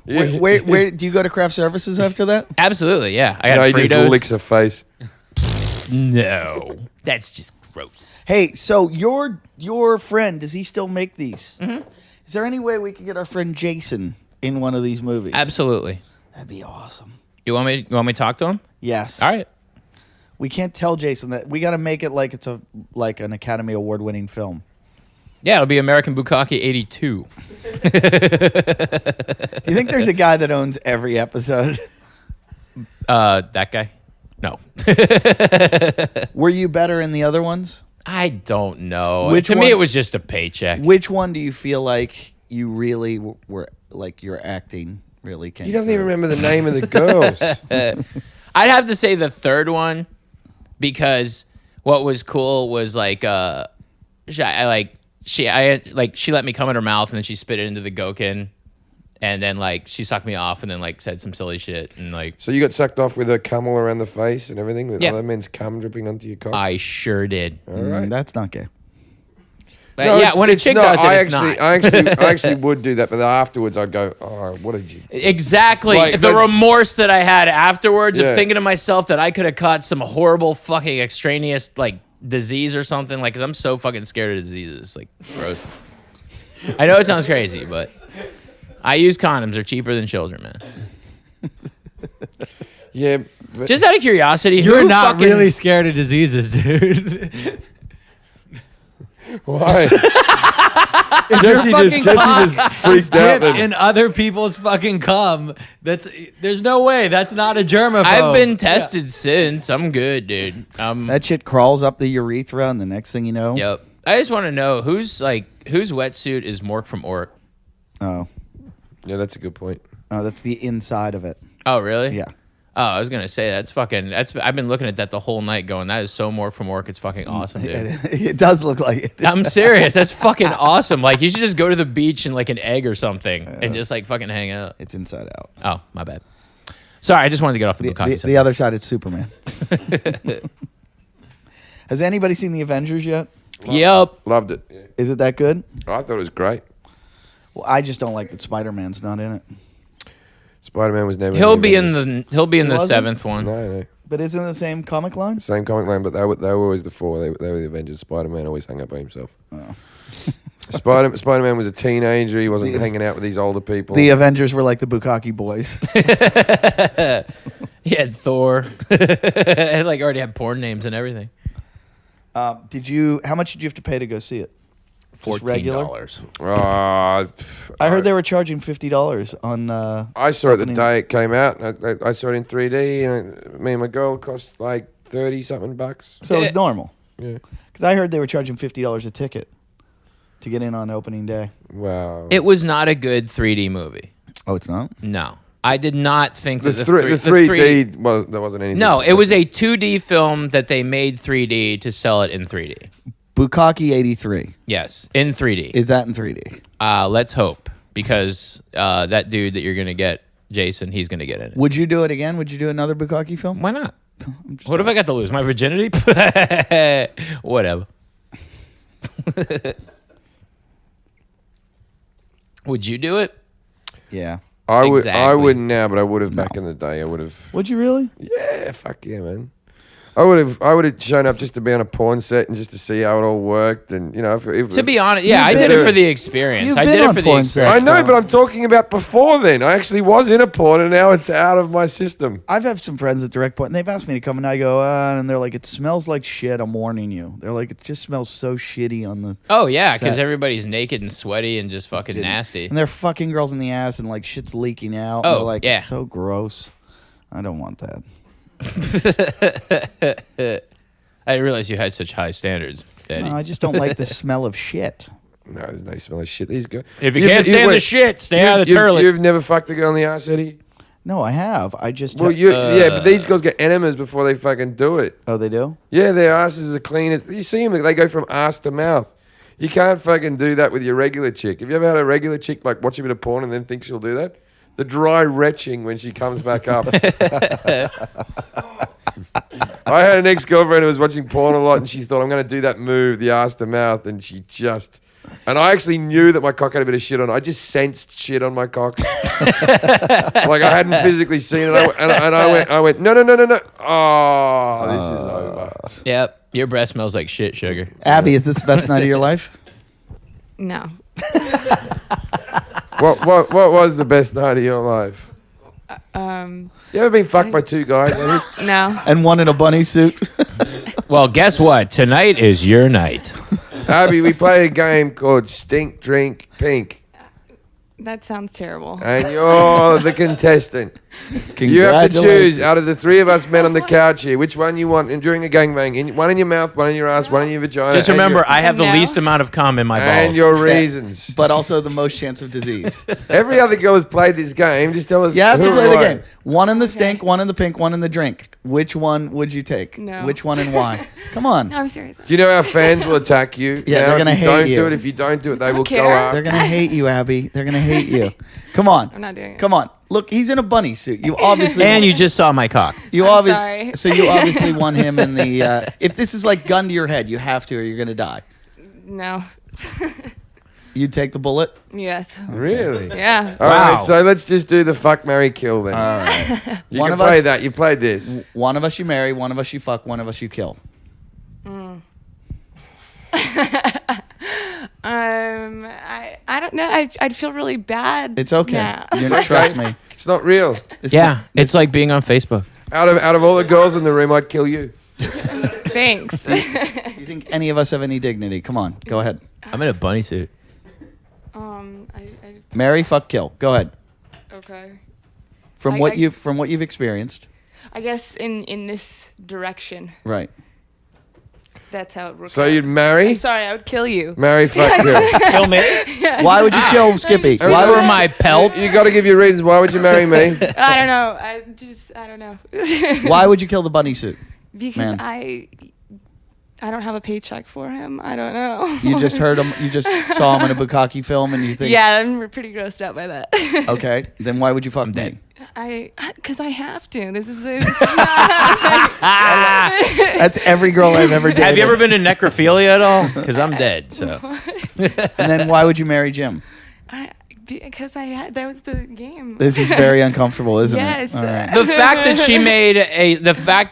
Where do you go to craft services after that? Absolutely, yeah. I got he just Fritos. licks her face. No, that's just gross. Hey, so your friend, does he still make these? Mm-hmm. Is there any way we could get our friend Jason in one of these movies? Absolutely. That'd be awesome. You want me to talk to him? Yes. All right. We can't tell Jason that. We got to make it like it's an Academy Award winning film. Yeah, it'll be American Bukkake 82. Do you think there's a guy that owns every episode? That guy? No. Were you better in the other ones? I don't know. Which to me, one- it was just a paycheck. Which one do you feel like you really were like your acting really came? He doesn't through? even remember the name of the girls. I'd have to say the third one because what was cool was like she let me come in her mouth and then she spit it into the gherkin and then like she sucked me off and then like said some silly shit and like So you got sucked off with a camel around the face and everything with Yeah. other men's cum dripping onto your cock? I sure did. All right. That's not gay. But No, yeah, it's- when a it's chick not. does it, I it's actually, not. I actually would do that, but then afterwards I'd go, "Oh, what did you?" Exactly. Like, the that's- remorse that I had afterwards Yeah. of thinking to myself that I could have caught some horrible fucking extraneous like disease or something. Like, cause I'm so fucking scared of diseases. Like, gross. I know it sounds crazy, but I use condoms. They're cheaper than children, man. Yeah, but Just out of curiosity, You're who not fucking, really scared of diseases, dude. why? Jesse just freaked out. Then. in other people's fucking cum. There's no way. That's not a germaphobe. I've been tested since. I'm good, dude. That shit crawls up the urethra, and the next thing you know, Yep. I just want to know whose wetsuit is Mork from Ork. oh, Yeah, that's a good point. that's the inside of it. Oh, really? Yeah. Oh, I was gonna say I've been looking at that the whole night, going, that is so Mork from Ork. It's fucking awesome, dude. It does look like it. I'm serious. That's fucking awesome. Like, you should just go to the beach and like an egg or something and just like fucking hang out. It's inside out. Oh, my bad. Sorry, I just wanted to get off the The, bukkake. the other side is Superman. Has anybody seen the Avengers yet? Yep. Loved it. Yeah. Is it that good? I thought it was great. Well, I just don't like that Spider-Man's not in it. Spider-Man was never. He'll be in Avengers. the wasn't? seventh one. No, But isn't it the same comic line? same comic line, but they were always the four. They were the Avengers. Spider-Man always hung up by himself. Spider-Man was a teenager. He wasn't hanging out with these older people. The Avengers were like the Bukkake boys. He had Thor. And like already had porn names and everything. How much did you have to pay to go see it? Just regular? $14. I heard they were charging $50 on. I saw it the day it came out. I saw it in 3D, and me and my girl cost like $30-something. So it's normal. Yeah. Because I heard they were charging $50 a ticket to get in on opening day. Wow. It was not a good 3D movie. Oh, it's not? No. I did not think The that 3D there wasn't anything. No, it was a 2D film that they made 3D to sell it in 3D. Bukkake 83. Yes, in 3D. Is that in 3D? Let's hope, because that dude that you're going to get, Jason, he's going to get in it. Would you do it again? Would you do another Bukkake film? Why not? What if I got to lose? My virginity? Whatever. Would you do it? Yeah. I Exactly. wouldn't now, but I would have back in the day. I would have. Would you really? Yeah, fuck yeah, man. I would have shown up just to be on a porn set and just to see how it all worked, and you know, if To be honest, yeah, I You've did been- it for the experience. you've I been did it on for the porn experience. sets. I know, but I'm talking about before then. I actually was in a porn, and now it's out of my system. I've had some friends at direct point, and they've asked me to come, and I go, and they're like, it smells like shit. I'm warning you. They're like, it just smells so shitty on the. Oh yeah, because set. everybody's naked and sweaty and just fucking nasty. And they're fucking girls in the ass, and like shit's leaking out. Oh, and they're like, yeah. it's so gross. I don't want that. I didn't realize you had such high standards, Daddy. No, I just don't like the smell of shit. No, there's no smell of shit. These guys. If you can't stand the shit, stay out of the toilet. You've never fucked a girl in the ass, Eddie? No, I have. I just. Well, yeah, but these girls get enemas before they fucking do it. Oh, they do? Yeah, their asses are clean. You see them, they go from ass to mouth. You can't fucking do that with your regular chick. Have you ever had a regular chick like watch a bit of porn and then think she'll do that? The dry retching when she comes back up. I had an ex-girlfriend who was watching porn a lot, and she thought, I'm going to do that move, the ass to mouth, and she just... And I actually knew that my cock had a bit of shit on it. I just sensed shit on my cock. Like I hadn't physically seen it. And I went, no. Oh, this is over. Yep, your breath smells like shit, sugar. Abby, is this the best night of your life? No. What was the best night of your life? You ever been fucked by two guys? Eddie? No. And one in a bunny suit? Well, guess what? Tonight is your night. Abby, we played a game called Stink, Drink, Pink. That sounds terrible. And you're the contestant. You have to choose out of the three of us men on the couch here which one you want during a gangbang. One in your mouth, one in your ass, one in your vagina. Just remember, I have the No. least amount of cum in my balls. and your reasons. But also the most chance of disease. Every other girl has played this game. Just tell us. You have to who play the won. game. One in the stink, one in the pink, one in the drink. Which one would you take? No. Which one and why? Come on. No, I'm serious. Do you know our fans will attack you? Yeah, now, they're gonna if you hate don't you. do it. If you don't do it, they will go care. after. They're going to hate you, Abby. They're going to hate you. Come on. I'm not doing it. Come on. Look, he's in a bunny suit. You obviously And you just saw my cock. I'm sorry. So you obviously won him in the if this is like gun to your head, you have to or you're going to die. No. You take the bullet? Yes. Really? Yeah. All Wow. right, so let's just do the fuck, marry, kill then. All right. You One can of play us- that. You played this. One of us you marry, one of us you fuck, one of us you kill. I don't know. I'd feel really bad. It's okay. now. You're gonna trust me. It's not real. This Yeah, it's like being on Facebook. Out of all the girls in the room, I'd kill you. Thanks. Do you think any of us have any dignity? Come on, go ahead. I'm in a bunny suit. Marry, fuck, kill. Go ahead. Okay. From what you've experienced. I guess in this direction, Right. that's how it works. So you'd marry, I'm sorry, I would kill you. marry, fuck, kill. Kill me? Why would you kill Skippy? Why Why would would For my pelt? You got to give your reasons. Why would you marry me? I don't know. I don't know. Why would you kill the bunny suit? Because Man. I don't have a paycheck for him. I don't know. You just heard him. You just saw him in a Bukkake film, and you think, Yeah, I'm pretty grossed out by that. okay, then why would you fuck me? Because I have to. This is That's every girl I've ever dated. Have you ever been to necrophilia at all? Because I'm dead, so. And then why would you marry Jim? Because that was the game. This is very uncomfortable, isn't Yes. it? All right. The fact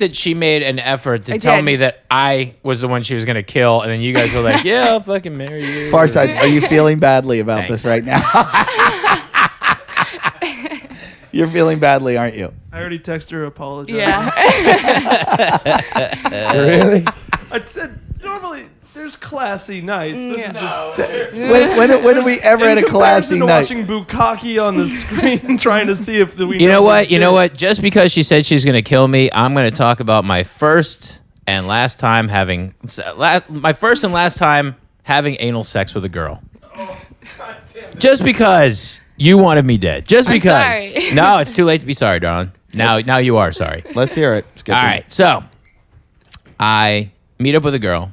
that she made an effort to I tell did. me that I was the one she was gonna kill, and then you guys were like, "Yeah, I'll fucking marry you." Farside, are you feeling badly about Thanks. this right now? You're feeling badly, aren't you? I already texted her apologize. Yeah. Really? I said normally there's classy nights. This is just When have we ever had a classy in comparison to night? watching Bukkake on the screen, trying to see if we. You know what? You know what? Just because she said she's gonna kill me, I'm gonna talk about my first and last time having anal sex with a girl. Just because you wanted me dead. Just I'm because. sorry. No, it's too late to be sorry, darling. Now you are sorry. Let's hear it. Skippy. All right, so I meet up with a girl,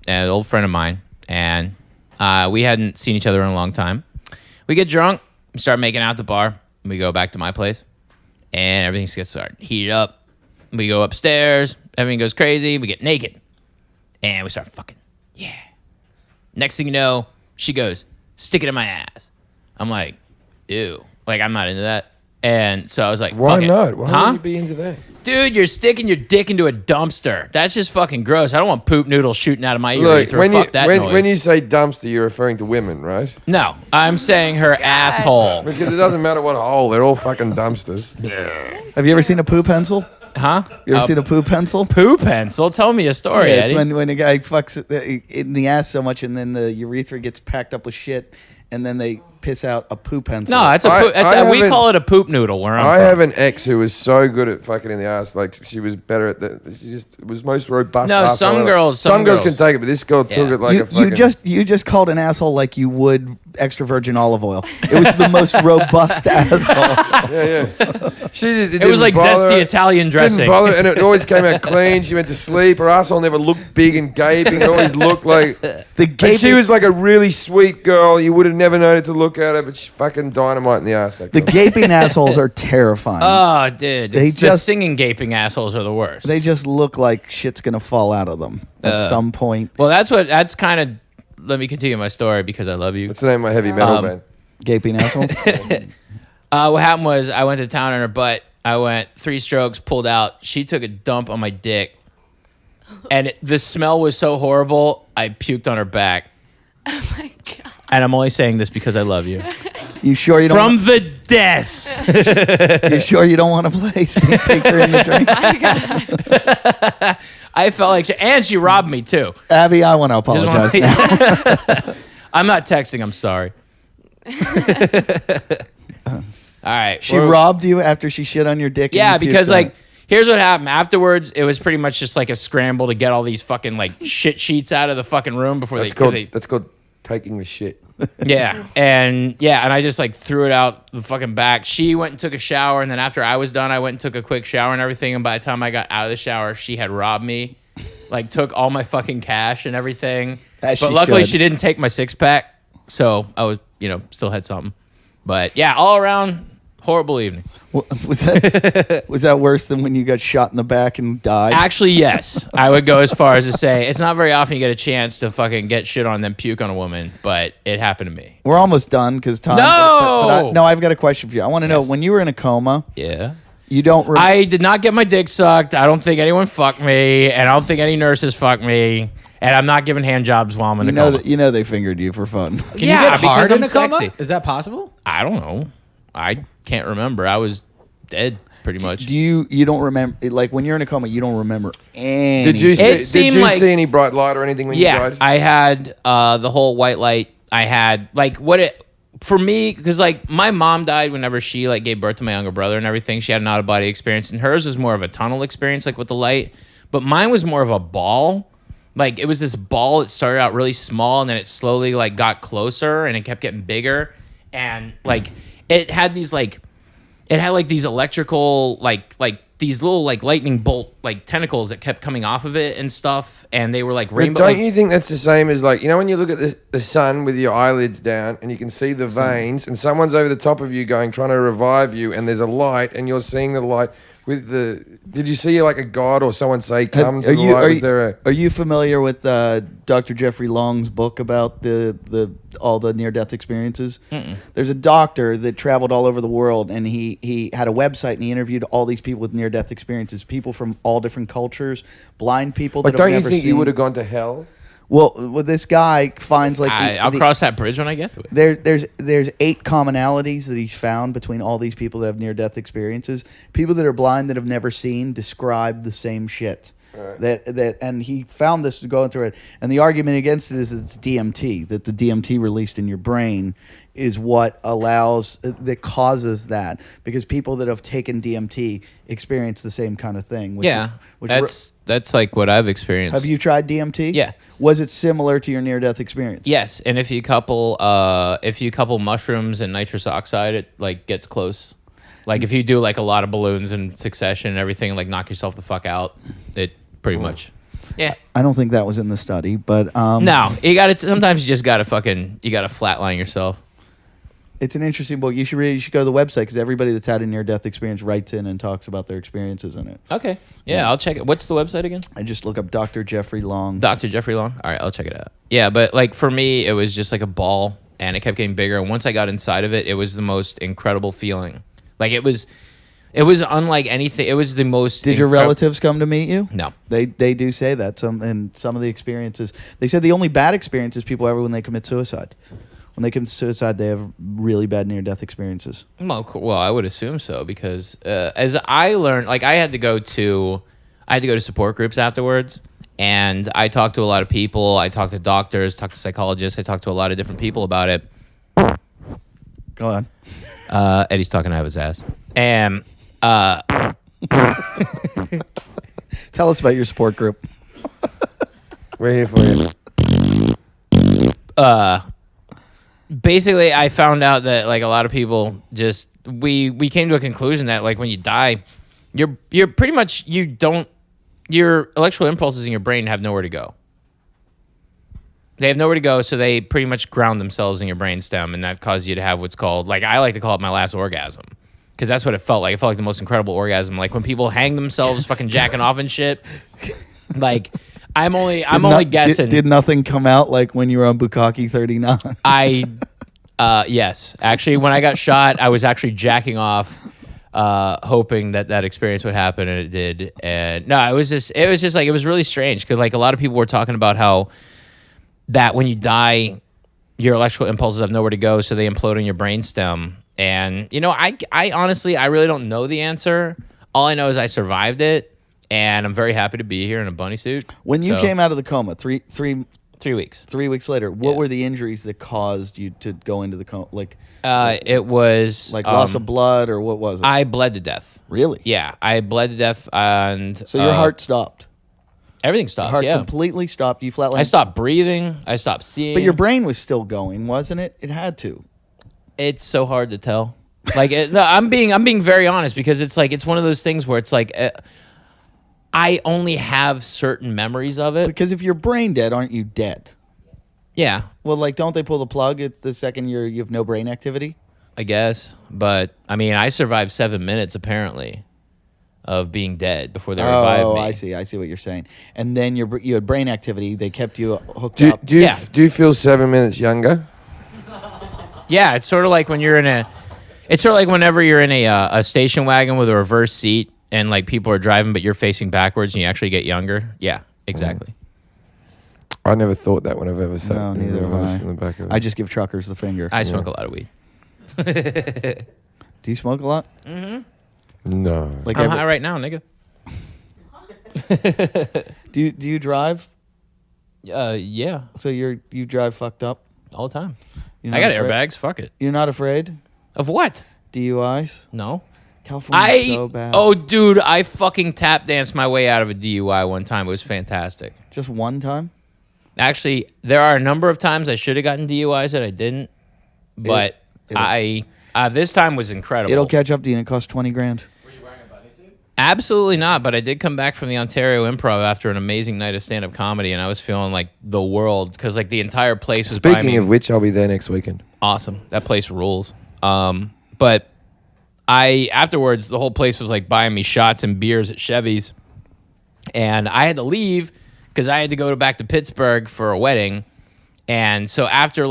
an old friend of mine, and we hadn't seen each other in a long time. We get drunk, we start making out at the bar, we go back to my place, and everything gets started heated up. We go upstairs, everything goes crazy, we get naked, and we start fucking. Yeah. Next thing you know, she goes, "Stick it in my ass." I'm like, ew. Like, I'm not into that. And so I was like, Why fuck it. not? Why Huh? would you be into that? Dude, you're sticking your dick into a dumpster. That's just fucking gross. I don't want poop noodles shooting out of my Look, urethra. when Fuck that noise. when you say dumpster, you're referring to women, right? No, I'm saying her asshole. Because it doesn't matter what hole, they're all fucking dumpsters. Have you ever seen a poo pencil? Huh? You ever seen a poo pencil? Poo pencil? Tell me a story, Yeah, it's Eddie. when a guy fucks in the ass so much and then the urethra gets packed up with shit and then they piss out a poo pencil. No, it's a I- poop. I We haven't- call it a poop noodle where I'm I from. have an ex who was so good at fucking in the ass, like she was better at that. She just was most robust. No, asshole some ever. girls- some some girls girls. can take it, but this girl took Yeah. it like a fucking. you just called an asshole like you would extra virgin olive oil. It was the most robust asshole. Yeah. She just, It was like bother zesty her. Italian dressing. Didn't bother, and it always came out clean. She went to sleep. Her asshole never looked big and gaping. It always looked like. The And gaping, she was like a really sweet girl. You would have never known it to look at her, but she fucking dynamite in the ass. That the girl. gaping assholes are terrifying. Oh, dude. They The just- singing gaping assholes are the worst. They just look like shit's gonna fall out of them at some point. Well, that's kind of. Let me continue my story because I love you. What's the name of my heavy metal Um, band? Gaping asshole. What happened was I went to town on her butt. I went 3 strokes, pulled out. She took a dump on my dick. And the smell was so horrible, I puked on her back. Oh my God. And I'm only saying this because I love you. You sure you don't? From the death. You sure you don't want to play Sneak Peeker in the Drink? I felt like and she robbed me too. Abby, I want to apologize now. I'm not texting, I'm sorry. All right. She robbed you after she shit on your dick. and Yeah, you puked because on like it. here's what happened. Afterwards, it was pretty much just like a scramble to get all these fucking like shit sheets out of the fucking room before That's they called taking the shit. Yeah. And I just like threw it out the fucking back. She went and took a shower, and then after I was done, I went and took a quick shower and everything. And by the time I got out of the shower, she had robbed me, like took all my fucking cash and everything. As But she luckily, should. she didn't take my 6-pack, so I was still had something. But yeah, all around horrible evening. Was that worse than when you got shot in the back and died? Actually, yes. I would go as far as to say it's not very often you get a chance to fucking get shit on and then puke on a woman, but it happened to me. We're almost done because time. No! No, I've got a question for you. I want to know when you were in a coma. Yeah. You don't. I did not get my dick sucked. I don't think anyone fucked me, and I don't think any nurses fucked me. And I'm not giving hand jobs while I'm in the coma. they fingered you for fun. Can Yeah, you get hard because in I'm a coma? sexy. Is that possible? I don't know. I can't remember. I was dead pretty much. Do you don't remember like when you're in a coma? You don't remember anything. Did you It seemed like- see any bright light or anything when you Yeah, died? I had the whole white light. I had like for me, because like my mom died whenever she like gave birth to my younger brother and everything. She had an out of body experience, and hers was more of a tunnel experience, like with the light. But mine was more of a ball. Like it was this ball that started out really small, and then it slowly like got closer, and it kept getting bigger, and like it had these these electrical like these little like lightning bolt like tentacles that kept coming off of it and stuff, and they were like But rainbow. don't like- you think that's the same as like, when you look at the sun with your eyelids down and you can see the veins and someone's over the top of you trying to revive you and there's a light and you're seeing the light Did you see like a god or someone say come to the light? Are you familiar with Dr. Jeffrey Long's book about all the near-death experiences? Mm-mm. There's a doctor that traveled all over the world, and he had a website, and he interviewed all these people with near-death experiences, people from all different cultures, blind people that have don't never you think seen. you would have gone to hell? Well, this guy finds like I'll cross that bridge when I get to it. There's 8 commonalities that he's found between all these people that have near-death experiences. People that are blind that have never seen describe the same shit. Right. And he found this going through it. And the argument against it is it's DMT, that the DMT released in your brain is what that causes that, because people that have taken DMT experience the same kind of thing. That's like what I've experienced. Have you tried DMT? Yeah. Was it similar to your near-death experience? Yes, and if you couple mushrooms and nitrous oxide, it like gets close. Like if you do like a lot of balloons in succession and everything, like knock yourself the fuck out, it pretty much. Yeah. I don't think that was in the study, but no, you got to. Sometimes you just got to flatline yourself. It's an interesting book. You should go to the website, because everybody that's had a near-death experience writes in and talks about their experiences in it. Okay. Yeah, I'll check it. What's the website again? I just look up Dr. Jeffrey Long. Dr. Jeffrey Long? All right, I'll check it out. Yeah, but like for me, it was just like a ball, and it kept getting bigger. And once I got inside of it, it was the most incredible feeling. Like it was unlike anything. It was the most. Did your relatives come to meet you? No. They do say that. Some of the experiences. They said the only bad experiences people have when they commit suicide. When they commit suicide, they have really bad near-death experiences. Well, I would assume so, because as I learned, like I had to go to support groups afterwards, and I talked to a lot of people. I talked to doctors, talked to psychologists. I talked to a lot of different people about it. Go on. Eddie's talking out of his ass. And tell us about your support group. We're here for you. Basically, I found out that like a lot of people just we came to a conclusion that like when you die, you're pretty much your electrical impulses in your brain have nowhere to go. They have nowhere to go, so they pretty much ground themselves in your brainstem, and that causes you to have what's called, like I like to call it my last orgasm, because that's what it felt like. It felt like the most incredible orgasm, like when people hang themselves fucking jacking off and shit. Like I'm only guessing. Did nothing come out like when you were on Bukkake 39? Yes, actually, when I got shot, I was actually jacking off, hoping that experience would happen, and it did. And no, it was just like it was really strange, because like a lot of people were talking about how that when you die, your electrical impulses have nowhere to go, so they implode in your brainstem. And I honestly, I really don't know the answer. All I know is I survived it. And I'm very happy to be here in a bunny suit. When you came out of the coma, 3 weeks. 3 weeks later, what were the injuries that caused you to go into the coma? Like, it was like loss of blood, or what was it? I bled to death. Really? Yeah, I bled to death, and so your heart stopped. Everything stopped. Heart completely stopped. You flatlined. I stopped breathing. I stopped seeing. But your brain was still going, wasn't it? It had to. It's so hard to tell. Like, no, I'm being very honest, because it's like it's one of those things where it's like. I only have certain memories of it. Because if you're brain dead, aren't you dead? Yeah. Well, like, don't they pull the plug? It's the second you have no brain activity? I guess. But, I mean, I survived 7 minutes, apparently, of being dead before they revived me. Oh, I see what you're saying. And then you had brain activity. They kept you hooked up. Do you feel 7 minutes younger? Yeah, it's sort of like when you're in it's sort of like whenever you're in a station wagon with a reverse seat, and like people are driving, but you're facing backwards, and you actually get younger. Yeah, exactly. I never thought that when I've ever sat in the back of it. I just give truckers the finger. I smoke a lot of weed. Do you smoke a lot? Mm-hmm. No. Like I'm high right now, nigga. Do you drive? Yeah. So you drive fucked up all the time. I got airbags. Fuck it. You're not afraid of what? DUIs? No. California's so bad. Oh, dude, I fucking tap danced my way out of a DUI one time. It was fantastic. Just one time? Actually, there are a number of times I should have gotten DUIs that I didn't, but this time was incredible. It'll catch up to you, and it costs $20,000. Were you wearing a bunny suit? Absolutely not, but I did come back from the Ontario Improv after an amazing night of stand-up comedy, and I was feeling like the world, because like the entire place was by me. Speaking of which, I'll be there next weekend. Awesome. That place rules. But afterwards, the whole place was like buying me shots and beers at Chevy's. And I had to leave because I had to go back to Pittsburgh for a wedding. And so after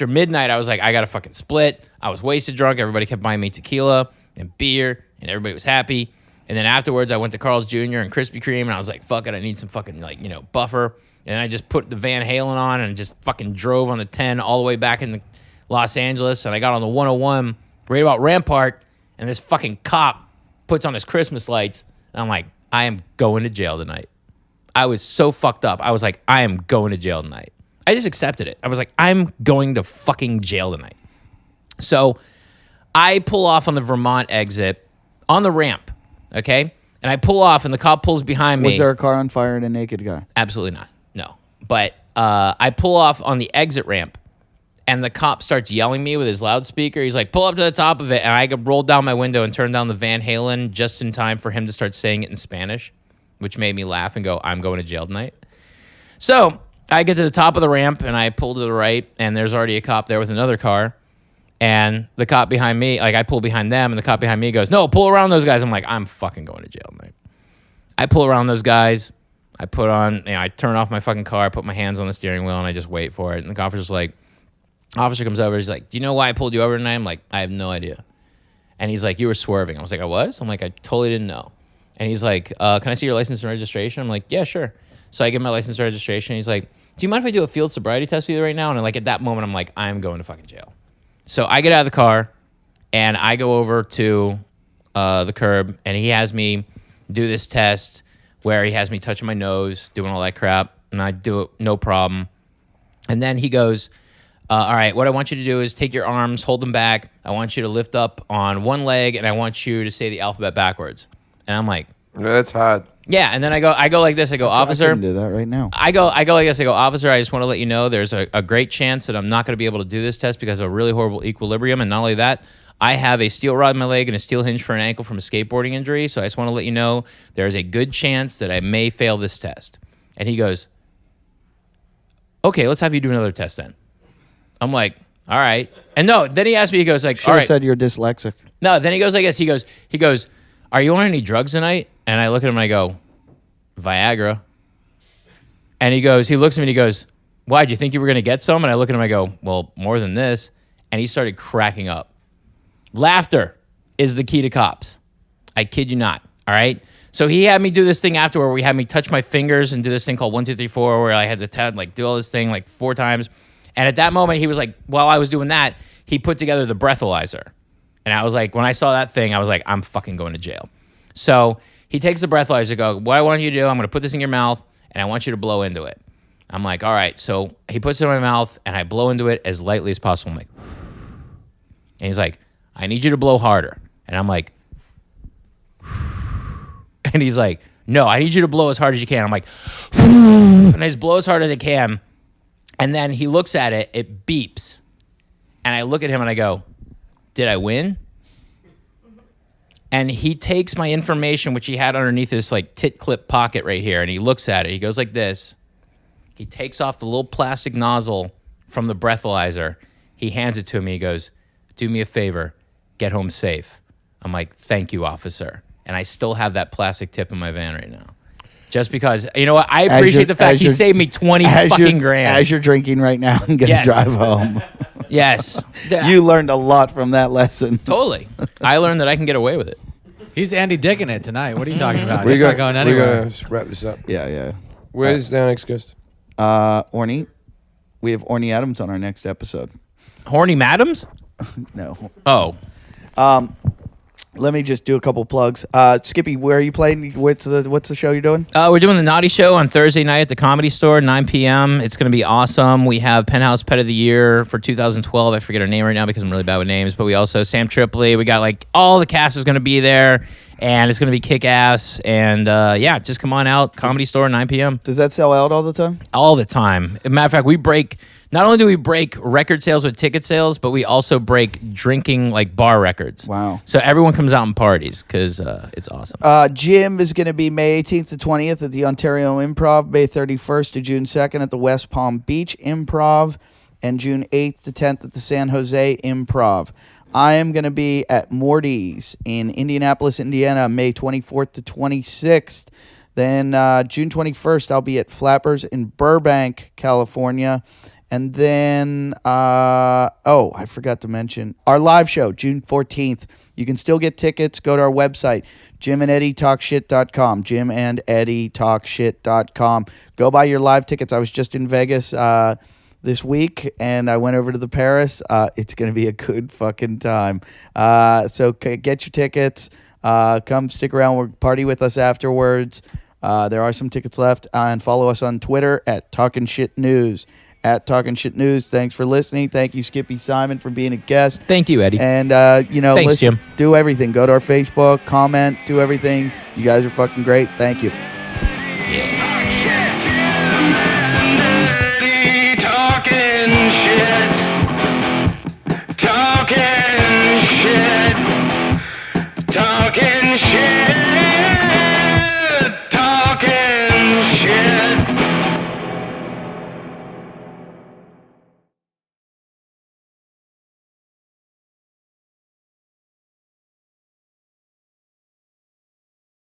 midnight, I was like, I got to fucking split. I was wasted drunk. Everybody kept buying me tequila and beer, and everybody was happy. And then afterwards, I went to Carl's Jr. and Krispy Kreme, and I was like, fuck it, I need some fucking, buffer. And I just put the Van Halen on and just fucking drove on the 10 all the way back in Los Angeles. And I got on the 101 right about Rampart, and this fucking cop puts on his Christmas lights. And I'm like, I am going to jail tonight. I was so fucked up. I was like, I am going to jail tonight. I just accepted it. I was like, I'm going to fucking jail tonight. So I pull off on the Vermont exit on the ramp, okay? And I pull off, and the cop pulls behind me. Was there a car on fire and a naked guy? Absolutely not. No. But I pull off on the exit ramp, and the cop starts yelling at me with his loudspeaker. He's like, pull up to the top of it. And I rolled down my window and turned down the Van Halen just in time for him to start saying it in Spanish, which made me laugh and go, I'm going to jail tonight. So I get to the top of the ramp, and I pull to the right, and there's already a cop there with another car. And the cop behind me, I pull behind them, and the cop behind me goes, no, pull around those guys. I'm like, I'm fucking going to jail tonight. I pull around those guys. I put on, I turn off my fucking car, I put my hands on the steering wheel, and I just wait for it. And the officer comes over, he's like, do you know why I pulled you over tonight? I'm like, I have no idea. And he's like, you were swerving. I was like, I was? I'm like, I totally didn't know. And he's like, can I see your license and registration? I'm like, yeah, sure. So I get my license and registration. He's like, do you mind if I do a field sobriety test with you right now? And at that moment, I'm like, I'm going to fucking jail. So I get out of the car, and I go over to the curb, and he has me do this test where he has me touching my nose, doing all that crap, and I do it, no problem. And then he goes, all right, what I want you to do is take your arms, hold them back. I want you to lift up on one leg, and I want you to say the alphabet backwards. And I'm like, No, that's hard. yeah. And then I go like this. I go, officer. I can do that right now. I go like this. I go, officer, I just want to let you know there's a great chance that I'm not going to be able to do this test because of a really horrible equilibrium. And not only that, I have a steel rod in my leg and a steel hinge for an ankle from a skateboarding injury. So I just want to let you know there's a good chance that I may fail this test. And he goes, okay, let's have you do another test then. I'm like, all right. And no, then he asked me, he goes like, Should all have right. said you're dyslexic. No, then he goes like this. He goes, are you on any drugs tonight? And I look at him and I go, Viagra. And he looks at me and he goes, why, did you think you were going to get some? And I look at him and I go, well, more than this. And he started cracking up. Laughter is the key to cops. I kid you not. All right. So he had me do this thing after where he had me touch my fingers and do this thing called 1, 2, 3, 4, where I had to do all this thing 4 times. And at that moment, he was like, while I was doing that, he put together the breathalyzer. And I was like, when I saw that thing, I was like, I'm fucking going to jail. So he takes the breathalyzer, go, what I want you to do, I'm going to put this in your mouth, and I want you to blow into it. I'm like, all right. So he puts it in my mouth, and I blow into it as lightly as possible. I'm like, and he's like, I need you to blow harder. And I'm like, and he's like, no, I need you to blow as hard as you can. I'm like, and I just blow as hard as I can. And then he looks at it, it beeps. And I look at him and I go, did I win? And he takes my information, which he had underneath this tit clip pocket right here, and he looks at it. He goes like this. He takes off the little plastic nozzle from the breathalyzer. He hands it to me. He goes, do me a favor, get home safe. I'm like, thank you, officer. And I still have that plastic tip in my van right now. Just because, you know what? I appreciate the fact he saved me 20 fucking grand. As you're drinking right now and going to drive home. Yes. You learned a lot from that lesson. Totally. I learned that I can get away with it. He's Andy Dicking it tonight. What are you talking about? We're He's not going anywhere. going to wrap this up. Yeah. Where's our next guest? Orny. We have Orny Adams on our next episode. Horny Madams? No. Oh. Let me just do a couple plugs. Skippy, where are you playing? What's the show you're doing? We're doing the Naughty Show on Thursday night at the Comedy Store, 9 p.m. It's going to be awesome. We have Penthouse Pet of the Year for 2012. I forget her name right now because I'm really bad with names. But we also, Sam Tripoli. We got all the cast is going to be there. And it's going to be kick-ass. And just come on out. Comedy Store, 9 p.m. Does that sell out all the time? All the time. As a matter of fact, not only do we break record sales with ticket sales, but we also break drinking bar records. Wow. So everyone comes out and parties because it's awesome. Jim is going to be May 18th to 20th at the Ontario Improv, May 31st to June 2nd at the West Palm Beach Improv, and June 8th to 10th at the San Jose Improv. I am going to be at Morty's in Indianapolis, Indiana, May 24th to 26th. Then June 21st, I'll be at Flappers in Burbank, California. And then, I forgot to mention our live show, June 14th. You can still get tickets. Go to our website, JimandEddieTalkShit.com. JimandEddieTalkShit.com. Go buy your live tickets. I was just in Vegas this week, and I went over to the Paris. It's going to be a good fucking time. So get your tickets. Come stick around. Party with us afterwards. There are some tickets left. And follow us on Twitter at Talkin' Shit News. At Talkin' Shit News. Thanks for listening. Thank you, Skippy Simon, for being a guest. Thank you, Eddie. And, Thanks, listen, Jim. do everything. Go to our Facebook, comment, do everything. You guys are fucking great. Thank you.